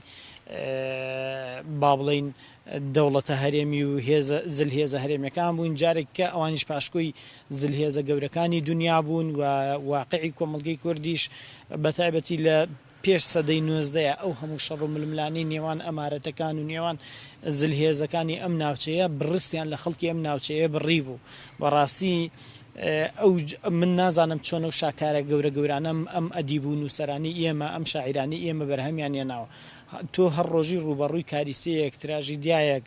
با بڵێین دەوڵەتە هەرێمی و زلهێزە هەرێمیەکان بوون جارێک کە ئەوانیش پاشکۆی زلهێزە گەورەکانی دنیا بوون و واقعی کۆمەڵگەی کوردیش بەتایبەتی لە پێش سەدەی 19 ئەو هەموو شەڕ و ململانی نێوان ئەمارەتەکان و نێوان زلهێزەکانی ئەم ناوچەیە بڕستیان لە خەڵکی ئەم ناوچەیە بڕی بوو بەڕاستی ئەو من نازانم چۆن و شاکارە گەورە گەورانم ئەم ئەدیبوون و سەرانی ئێمە ئەم شاعیرانی ئێمە بەرهەمیان هێناوە تۆ هەر ڕۆژی ڕوبەڕووی کاریسەیەک تراژیدیایەک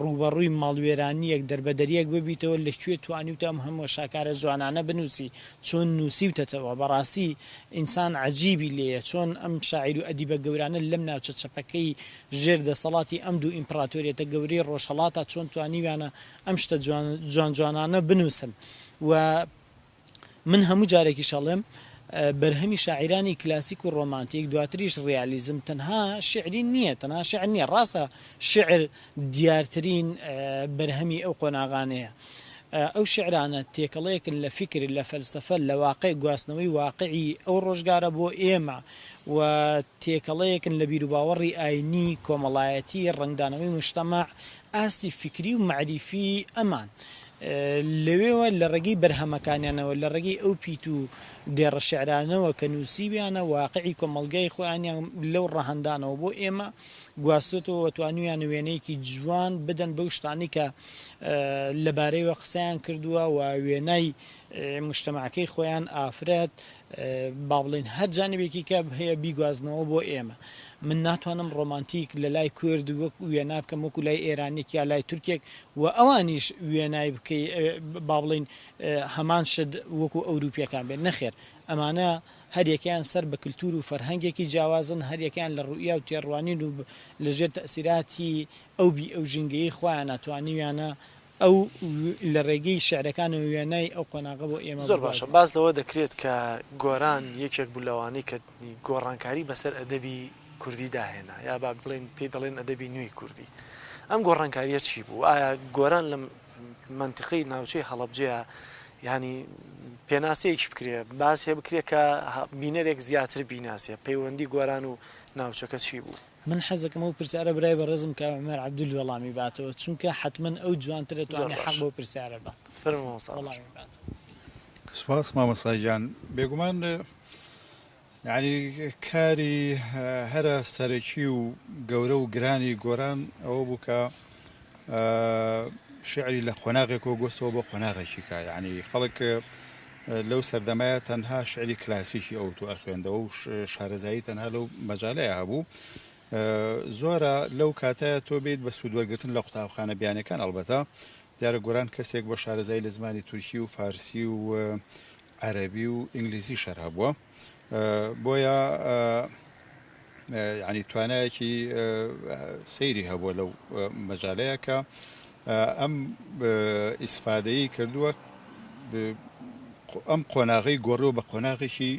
ڕوبەڕووی ماڵوێرانیەک دەربەدەریەک ببیتەوە لەکوێ توانیوتە ئەم هەموو شاکارە جوانانە بنووسی چۆن نووسیوتەتەوە بەڕاستی ئینسان عەجیبی لێیە چۆن ئەم شاعیر و ئەدیبە گەورانە لەم ناوچە چەپەکەی ژێر دەسەڵاتی ئەم دوو ئیمپراتۆریەتە گەورەی ڕۆژهەڵاتە چۆن توانیویانە ئەم شتە جوان جوانانە بنووسن و من هەموو جارێکی شەڵێم بەرهەمی شاعیرانی کلاسیک و ڕۆمانتیک دواتریش ڕیالیزم تەنها شعری نییە تەنها شعر نییە ڕاستە شعر دیارترین بەرهەمی ئەو قۆناغانەیە ئەو شعرانە تێکەڵەیەکن لە فکر لە فەلسفە لە واقع گواستنەوەی واقعی ئەو ڕۆژگارە بۆ ئێمە و تێکەڵەیەکن لە بیر و باوەڕی ئاینی کۆمەڵایەتی ڕنگدانەوەی مجتەماع ئاستی فکری و معریفی ئەمان لەوێوە لە ڕێگەی بەرهەمەکانیانەوە لە ڕێگەی ئەو پیت و دێڕە شعرانەوە کە نووسیبیانە واقعی کۆمەڵگای خۆیانیان لەو ڕەهەندانەوە بۆ ئێمە گواستێتەوە توانیان وێنەیەکی جوان بدەن بەو شتانی کە لەبارەیەوە قسەیان کردووە و وێنەی مجتەماعەکەی خۆیان ئافرەت با بڵێن هەر جانبێکی کە هەیە بیگوازنەوە بۆ ئێمە من ناتوانم ڕۆمانتیک لە لای کورد وەک وێنا بکەم وەکو لای ئێرانێک یا لای تورکێک و ئەوانیش وێنای بکەی با بڵێن هەمان شت وەکو ئەوروپیەکان بێت نەخێر ئەمانە هەریەکەیان سەر بە کللتور و فەرهەنگێکی جیاوازن هەریەکەیان لە ڕوئیا و تێڕوانین و لەژێر تەسیراتی ئەو ژینگەی خۆیان ناتوانیویانە ئەو لە ڕێگەی شعرەکان و وێنەی ئەو قۆناغە بۆ ئێمە زۆر باشە باز لەوە دەکرێت کە گۆران یەکێک بوو لەوانەی کە گۆڕانکاری بەسەر ئەدەبی کوردی داهێنا یا با بڵێن پێی دەڵێن ئەدەبی نوێی کوردی ئەم گۆڕانکاریە چی بوو ئایا گۆران لە منتیقی ناوچەی هەڵەبجەیە ینی پێناسەیەکی بکرێ باس هەیە بکرێت کە بینەرێک زیاتر بیناسیە پەیوەندی گۆران و ناوچەکە چی بوو من حەزەکەم ئەو پرسیارە برای بەڕێزم کە عومەر عەبدول وەڵامی باتەوە چونکە حتمما ئەو جوانترە توانێ حەق بۆ پرسیارە بات فەرموو وەڵامی بات سپاس مامۆستای گیان بێگومان یعنی کاری هەرە سەرەکی و گەورە و گرانی گۆران ئەوە بوو کە شعری لە قۆناغێکەوە گۆستەوە بۆ قۆناغێکی کا یعنی خەڵک لەو سەردەمایە تەنها شعری کلاسیکی ئەو تو ئەخوێندەوە و شارەزایی تەنها لەو مەجالەیە هەبوو زۆرە لەو کاتەیە تۆ بێت بە سوودوەرگرتن لە قوتابخانە بیانەکان ئەڵبەتە دیارە گۆران کەسێک بۆ شارەزایی لە زمانی تورکی و فارسی و عەرەبی و ئینگلیزی شەر هەبووە بۆیە ینی توانایەکی سەیری هەبووە لەو مەجالەیە کە ئەم ئیسفادەیی کردووە ئەم قۆناغی گۆڕۆ بە قۆناغێکی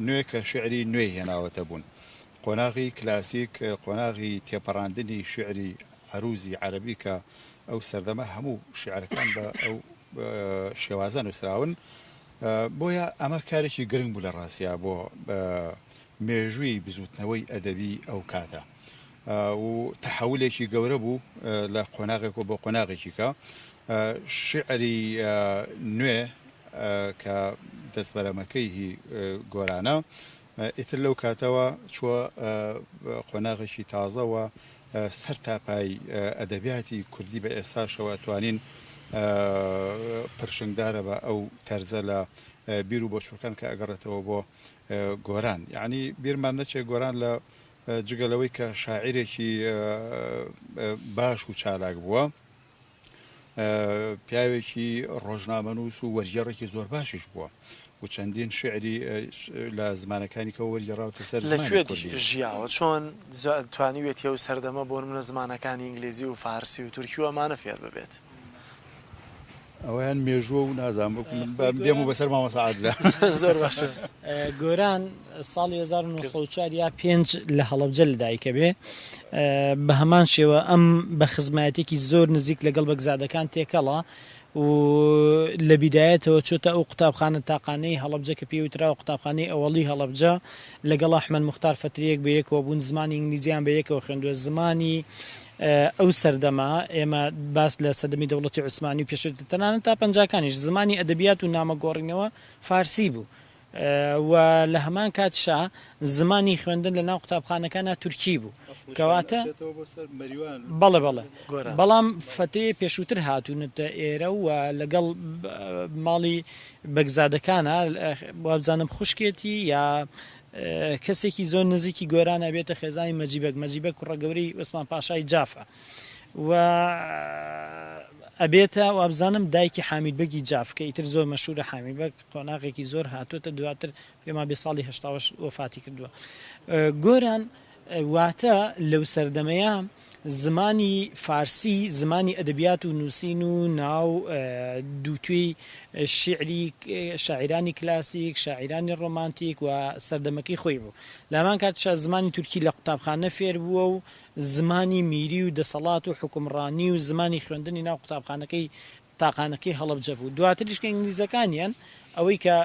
نوێ کە شعری نوێی هێناوەتە بوون قۆناغی کلاسیک قۆناغی تێپەڕاندنی شعری عروزی عەرەبی کە ئەو سەردەمە هەموو شعرەکان بە ئەو شێوازە نووسراون بۆیە ئەمە کارێکی گرنگ بوو لە ڕاستیا بۆ مێژووی بزوتنەوەی ئەدەبی ئەو کاتە و تەحولێکی گەورە بوو لە قۆناغێکەوە بۆ قۆناغێکی کە شعری نوێ کە دەستبەرەمەکەی گۆرانە ئیتر لەو کاتەوە چووە قۆناغێکی تازەوە سەر تاپای ئەدەبیاتی کوردی بە ئێستاشەوە توانین پرشنگدارە بە ئەو تەرزە لە بیر و بۆچووەکان کە ئەگەڕێتەوە بۆ گۆران یعنی بیرمان نەچێت گۆران لە جگەلەوەی کە شاعیرێکی باش و چالاک بووە پیاوێکی ڕۆژنامەنووس و وەرگێڕێکی زۆر باشیش بووە و چەندین شعری لە زمانەکانی کە وەرگێڕاوتە سەر لەکوێ ژیاوە چۆن توانیوێت و سەردەمە بۆ منە زمانەکانی ئینگلیزی و فارسی و تورکی و ئەمانە فێر ببێت ئەویان مێژووە و نازان دێم و بەسەر مامەسەعاد لە زۆر باشە گۆران ساڵی 1940 یا 5 لە هەڵەبجە لەدایکە بێ بە هەمان شێوە ئەم بە خزمەتێکی زۆر نزیک لەگەڵ بەگزادەکان تێکەڵە و لە بیدایەتەوە چۆتە ئەو قوتابخانە تاقانەی هەڵەبجە کە پێوتراوە قوتابخانەی ئەوەڵی هەڵەبجە لەگەڵ ئەحمەد موختار فەتریەک بە یەکەوە بوون زمانی ئینگلیزیان بە یەکەوە خوێندووە زمانی ئەو سەردەما ئێمە باس لە سەدەمی دەوڵەتی عوسمانی و پێشتر تەنانەت تا پەنجاکانیش زمانی ئەدەبیات و نامەگۆڕینەوە فارسی بوو و لە هەمان کاتشا زمانی خوێندن لە ناو قوتابخانەکانە تورکی بوو کەواتە بەڵێ بەڵێ بەڵام فەتەیە پێشووتر هاتوونەتە ئێرە و لەگەڵ ماڵی بەگزادەکانە بزانم خوشکێتی یا کەسێکی زۆر نزیکی گۆرانە بێتە خێزانی مەجیبەک کوڕەگەورەی عوسمان پاشای جافە و ئەبێتە وابزانم دایکی حامیدبەگی جاف کە ئیتر زۆر مەشهورە حامیدبەگ قۆناغێکی زۆر هاتوۆتە دواتر پێما بێ ساڵی 1970 وفاتی کردووە گۆران واتە لەو سەردەمەیە زمانی فارسی زمانی ئەدەبیات و نووسین و ناو دووتوی شعری شاعرانی کلاسیک شاعرانی ڕۆمانتیک و سەردەمەکەی خۆی بوو لامان کاتشا زمانی تورکی لە قوتابخانە فێر بووە و زمانی میری و دەسەڵات و حکومڕانی و زمانی خوێندنی ناو قوتابخانەکەی تاقانەکەی هەڵەبجە بوو دواتریشکە ئینگلیزەکانیان ئەوەی کە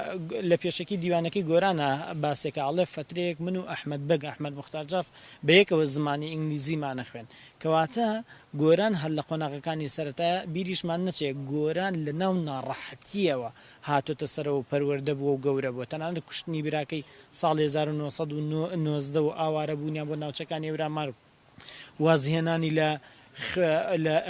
لە پێشەکی دیوانەکەی گۆرانە باسێکە ئەڵێ فترەیەک من و ئەحمەد بەگ ئەحمەد موختارجاف بەیەکەوە زمانی ئینگلیزیمانە خوێن کەواتە گۆران هەر لە قۆناغەکانی سەرەتا بیریشمان نەچێت گۆران لە ناو ناڕەحەتیەوە هاتوۆتە سەرەوە پەروەردە بووە و گەورە بووە تەنانەت کوشتنی براکەی ساڵی 1990 و ئاوارە بوونیان بۆ ناوچەکانی ئێورامار وازهێنانی لە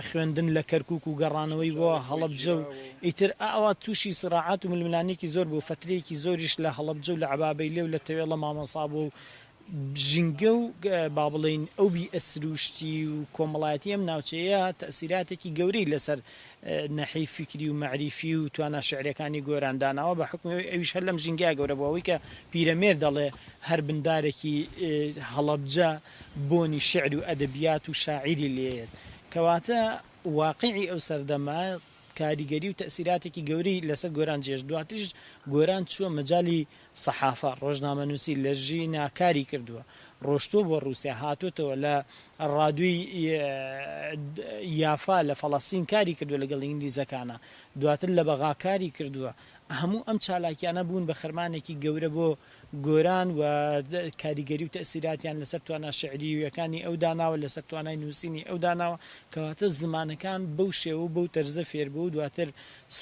خوێندن لە کەرکک و گەڕانەوەی بۆ هەڵەبجە و ئیتر ئاوا تووشی سراعات و ململانێکی زۆر بوو فترەیەکی زۆریش لە هەڵەبجە و لە عەبابەی لێ و لە تەوێڵە مامەسا بوو ژینگە و با بڵێن ئەو بی ئەسروشتی و کۆمەڵایەتی ئەم ناوچەیە تەسیراتێکی گەورەی لەسەر نەحی فکری و معریفی و توانە شعرەکانی گۆرانداناوە بە حکم ئەویش هەر لەم ژینگای گەورە بووەوەی کە پیرەمێر دەڵێ هەر بندارێکی هەڵەبجە بۆنی شعر و ئەدەبیات و شاعیری لێت کەواتە واقعی ئەو سەردەما کاریگەری و تەسیراتێکی گەوری لەسەر گۆران جێژ دواتریش گۆران چووە مەجای سەحافە ڕۆژنامەنووسی لە ژی ناکاری کردووە ڕۆشتۆ بۆ رووسیا هاتوۆتەوە لە ڕادووی یافا لە فەڵەستین کاری کردووە لەگەڵ ئینگلیزەکانە دواتر لە بەغاکاری کردووە هەموو ئەم چالاکیانە بوون بە خەرمانێکی گەورە بۆ گۆران و کاریگەری و تەسیراتیان لەسەر توانە شعریویەکانی ئەو داناوە لەسەر توانای نووسینی ئەو داناوە کەواتە زمانەکان بەو شێوە بەو تەرزە فێربوو دواتر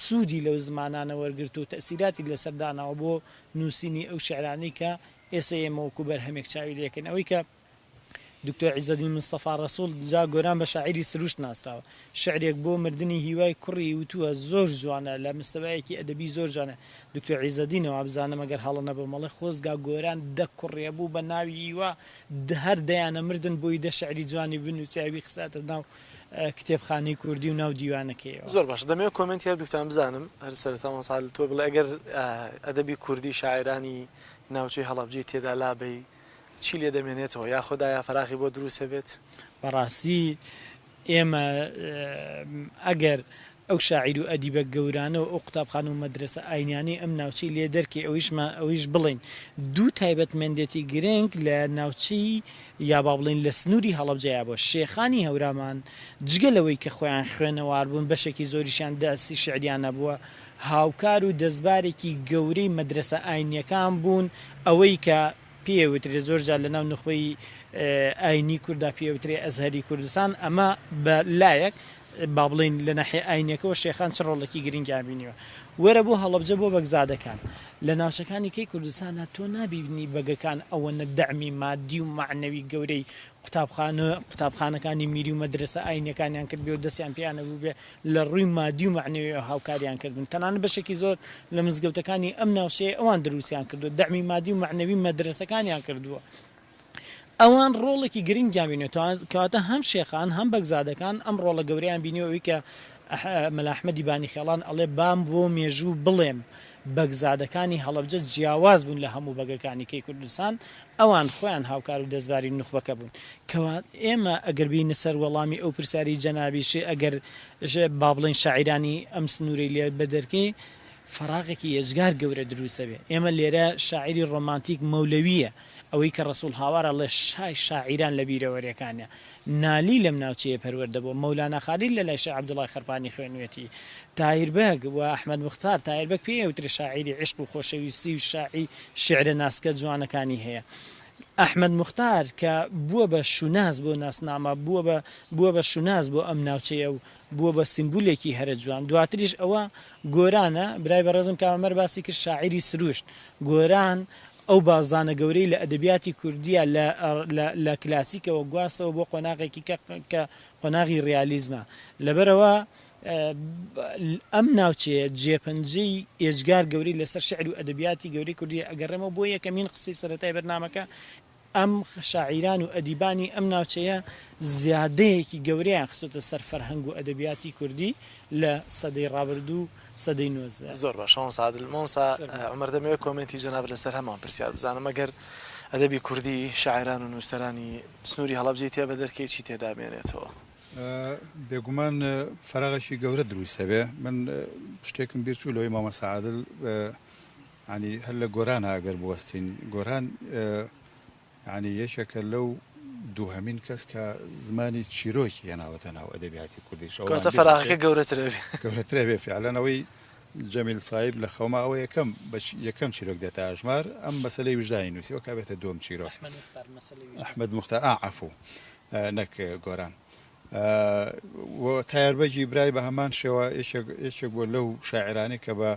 سوودی لەو زمانانە وەرگرت و تەسیراتی لەسەر داناوە بۆ نووسینی ئەو شعرانی کە ئێستا ئێمە وەکو بەرهەمێک چاوی لێکن ئەوەی کە دکتۆر عیزەدین مستەفا ڕەسوڵ جا گۆران بە شاعری سروشت ناسراوە شعرێک بۆ مردنی هیوای کوڕی وتووە زۆر جوانە لە مستەوایەکی ئەدەبی زۆر جوانە دکتۆر عیزەدینەوە بزانم ئەگەر هەڵە نەبە مەڵێ خۆزگا گۆران دە کوڕێ بوو بە ناوی هیوا هەر دەیانە مردن بۆی دە شعری جوانی بنووسیاوی خستاتە ناو کتێبخانەی کوردی و ناو دیوانەکەیەوە زۆر باش دەمەوێت کۆمنتی هەر دوکتان بزانم هەر سەرەتا مەساعد تۆ بڵێ ئەگەر ئەدەبی کوردی شاعرانی ناوچەی هەڵەبجەی تێدا لابەی چی لێ دەمێنێتەوە یا خۆدایە فراخی بۆ دروستە بێت بەڕاستی ئێمە ئەگەر ئەو شاعیر و ئەدیبە گەورانە و ئەو قوتابخانە و مەدرسە ئاینانی ئەم ناوچەی لێ دەرکێ ئەویش بڵین دوو تایبەتمەندێتی گرنگ لە ناوچەی یا با بڵین لە سنووری هەڵەبجەیە بۆ شێخانی هەورامان جگەلەوەی کە خۆیان خوێنەوار بوون بەشێکی زۆریشیان داسی شعریانە بووە هاوکار و دەستبارێکی گەورەی مەدرسە ئاینیەکان بوون ئەوەی کە پێوترێ زۆر جار لە ناو نخبەی ئاینی کووردا پێوترێ ئەزهەری کوردستان ئەمە بە لایەک با بڵین لە ناحیە ئاینەکەەوە شێخان چ ڕۆڵێکی گرنگیان بینیوە وەرە بۆ هەڵەبجە بۆ بەگزادەکان لە ناوچەکانی کەی کوردستانە تۆ نابینی بەگەکان ئەوەنە دەعمی مادی و معنەوی گەورەی قوتابخانەکانی میری و مەدرسە ئاینەکانیان کرد بێ و دەستیان پیانە بوو بێ لە ڕووی مادی و معنەوی هاوکاریان کردن تەنانەت بەشێکی زۆر لە مزگەوتەکانی ئەم ناوچەیە ئەوان دروستیان کردو دەعمی مادی و معنەوی مەدرسەکانیان کردووە ئەوان ڕۆڵێکی گرنگیان بینێتەوە کەواتە هەم شێخان هەم بەگزادەکان ئەم ڕۆڵە گەورەیان بینیەوەی کە مەلا ئەحمەدی بانی خێڵان ئەڵێ بام بۆ مێژوو بڵێم بەگزادەکانی هەڵەبجە جیاواز بوون لە هەموو بەگەکانی کەی کوردستان ئەوان خۆیان هاوکار و دەستباری نوخبەکە بوون کەوات ئێمە ئەگەر بینە سەر وەڵامی ئەو پرسیاری جەنابیشی ئەگەر با بڵێن شاعیرانی ئەم سنووری لێ بەدەرکەی فراغێکی ێزگار گەورە دروستە بێ ئێمە لێرە شاعری ڕۆمانتیک مەولەویە ئەوەی کە ڕەسوڵ هاوارە لە شای شاعیران لە بیرەوەریەکانە نالی لەم ناوچەیە پەروەردەبووە مەولانا خالیل لە لای شێخ عەبدوڵڵای خەرپانی خوێنوێتی تاهیربەگ و ئەحمەد موختار تاهیربەگ پێوترێ شاعری عشق و خۆشەویستی و شاعی شعرە ناسکە جوانەکانی هەیە ئەحمەد موختار کە بووە بە شوناز بۆ ناسنامە بووە بە شوناز بۆ ئەم ناوچەیە و بووە بە سیمبولێکی هەرە جوان دواتریش ئەوە گۆرانە برای بەڕێزم کامەمەر باسی کرد شاعری سروشت گۆران ئەو بازانە گەورەی لە ئەدەبیاتی کوردیە لە کلاسیکەوە گواستەوە بۆ قۆناغێکی کە قۆناغی ڕیالیزمە لەبەرەوە ئەم ناوچەیە جێپەنجەی ئێجگار گەوری لەسەر شعر و ئەدەبیاتی گەورەی کوردی ئەگەڕێمەوە بۆ یەکەمین قسەی سەرەتای بەرنامەکە ئەم شاعیران و ئەدیبانی ئەم ناوچەیە زیادەیەکی گەورەیان خستۆتە سەر فەرهەنگ و ئەدەبیاتی کوردی لە سەدەی ڕابردوو سەدەی 19 زۆر باش سادل مۆنسا عمەر دەمەوێت کۆمنتی جەناب لەسەر هەمان پرسیار بزانم ئەگەر ئەدەبی کوردی شاعران و نووسەرانی سنووری هەڵەبجەی تێ بە دەرکەی چی تێدا بێنێتەوە بێگومان فەراغێکی گەورە دروستە بێ من شتێکم بیرچوو لەوەی مامە سەعادل ینی هەر لە گۆران ئەگەر بوەستین گۆران ینی یەشێکە لەو دووهەمین کەس کە زمانی چیرۆکی هێناوەتە ناو ئەدەبیاتی کوردیش کۆتە فەراغەکە گەورەترەوێ گەورەترە بێ فعلەنەوەی جەمیل سایب لە خەوما ئەوە یەکەم چیرۆک دێتە ئاژمار ئەم مەسلەی وژدانی نووسیەوە کابێتە دووەم چیرۆک ئەحمەد موختار عەفو نەک گۆران تایاربەجی برای بە هەمان شێوە یەکێک بۆ لەو شاعرانی کە بە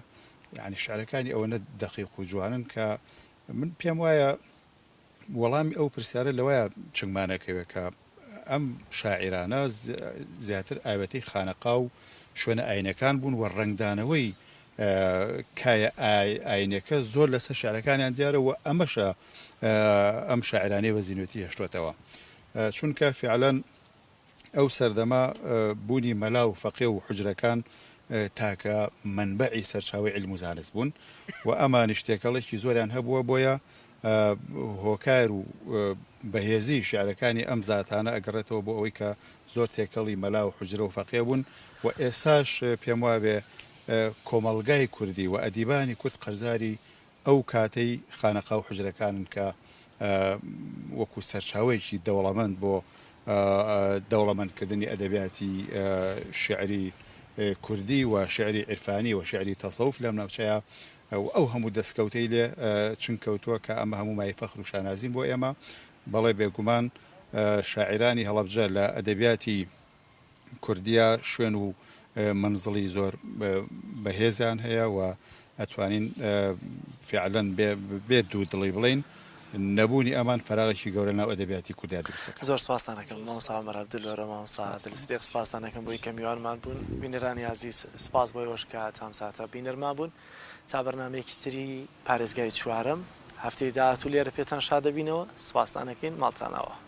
یعنی شعرەکانی ئەوەنە دەقیق و جوانن کە من پێم وایە وەڵامی ئەو پرسیارە لەوەیە چنگمانەکەوێت کە ئەم شاعرانە زیاتر ئاوەتەی خانەقا و شوێنە ئاینەکان بوون و ڕنگدانەوەی کایە ئاینەکە زۆر لەسەر شعرەکانیان دیارە و ئەمەشە ئەم شاعرانەی وەزینوێتی هێشتوێتەوە چونکە فعلەن ئەو سەردەما بوونی مەلا و فەقێ و حوجرەکان تاکە منبعی سەرچاوی علم و زانست بوون و ئەمانی شتێکەڵێکی زۆریان هەبووە بۆیە هۆکار و بەهێزی شعرەکانی ئەم زاتانە ئەگەڕێتەوە بۆ ئەوەی کە زۆر تێکەڵی مەلا و حوجرە و فەقێ بوون و ئێستاش پێم وابێ کۆمەڵگای کوردی و ئەدیبانی کورد قەرزاری ئەو کاتەی خانەقا و حوجرەکانن کە وەکو سەرچاوەیەکی دەوڵەمەند بۆ دەوڵەمەندکردنی ئەدەبیاتی شعری کوردی و شعری عرفانی و شعری تەسەوف لەم ناوچەیە ئەو هەموو دەستکەوتەی لێ چنکەوتووە کە ئەمە هەموو مای فەخر و شانازیم بۆ ئێمە بەڵێ بێگومان شاعرانی هەڵەبجە لە ئەدەبیاتی کوردیە شوێن و منزڵی زۆر بەهێزیان هەیە و ئەتوانین فعلەن بێت دوو دڵی بڵین نەبوونی ئەمان فەراغێکی گەورە ناو ئەدەبیاتی کوردیا دروستەکە زۆر سپاسان دەکەم مامۆستا عومەر عەبدولوەرە مامۆستا دڵستێق سپاسان دەکەم بۆی کە میوانمان بوون بینەرانی عەزیز سپاس بۆی ئەوەش کە تام ساتە بینەرمان بوون تا بەرنامەیەکی تری پارێزگای چوارەم هەفتەی داهاتوو لێرە پێتان شادەبینەوە سپاسان دەکەین ماڵتانەوە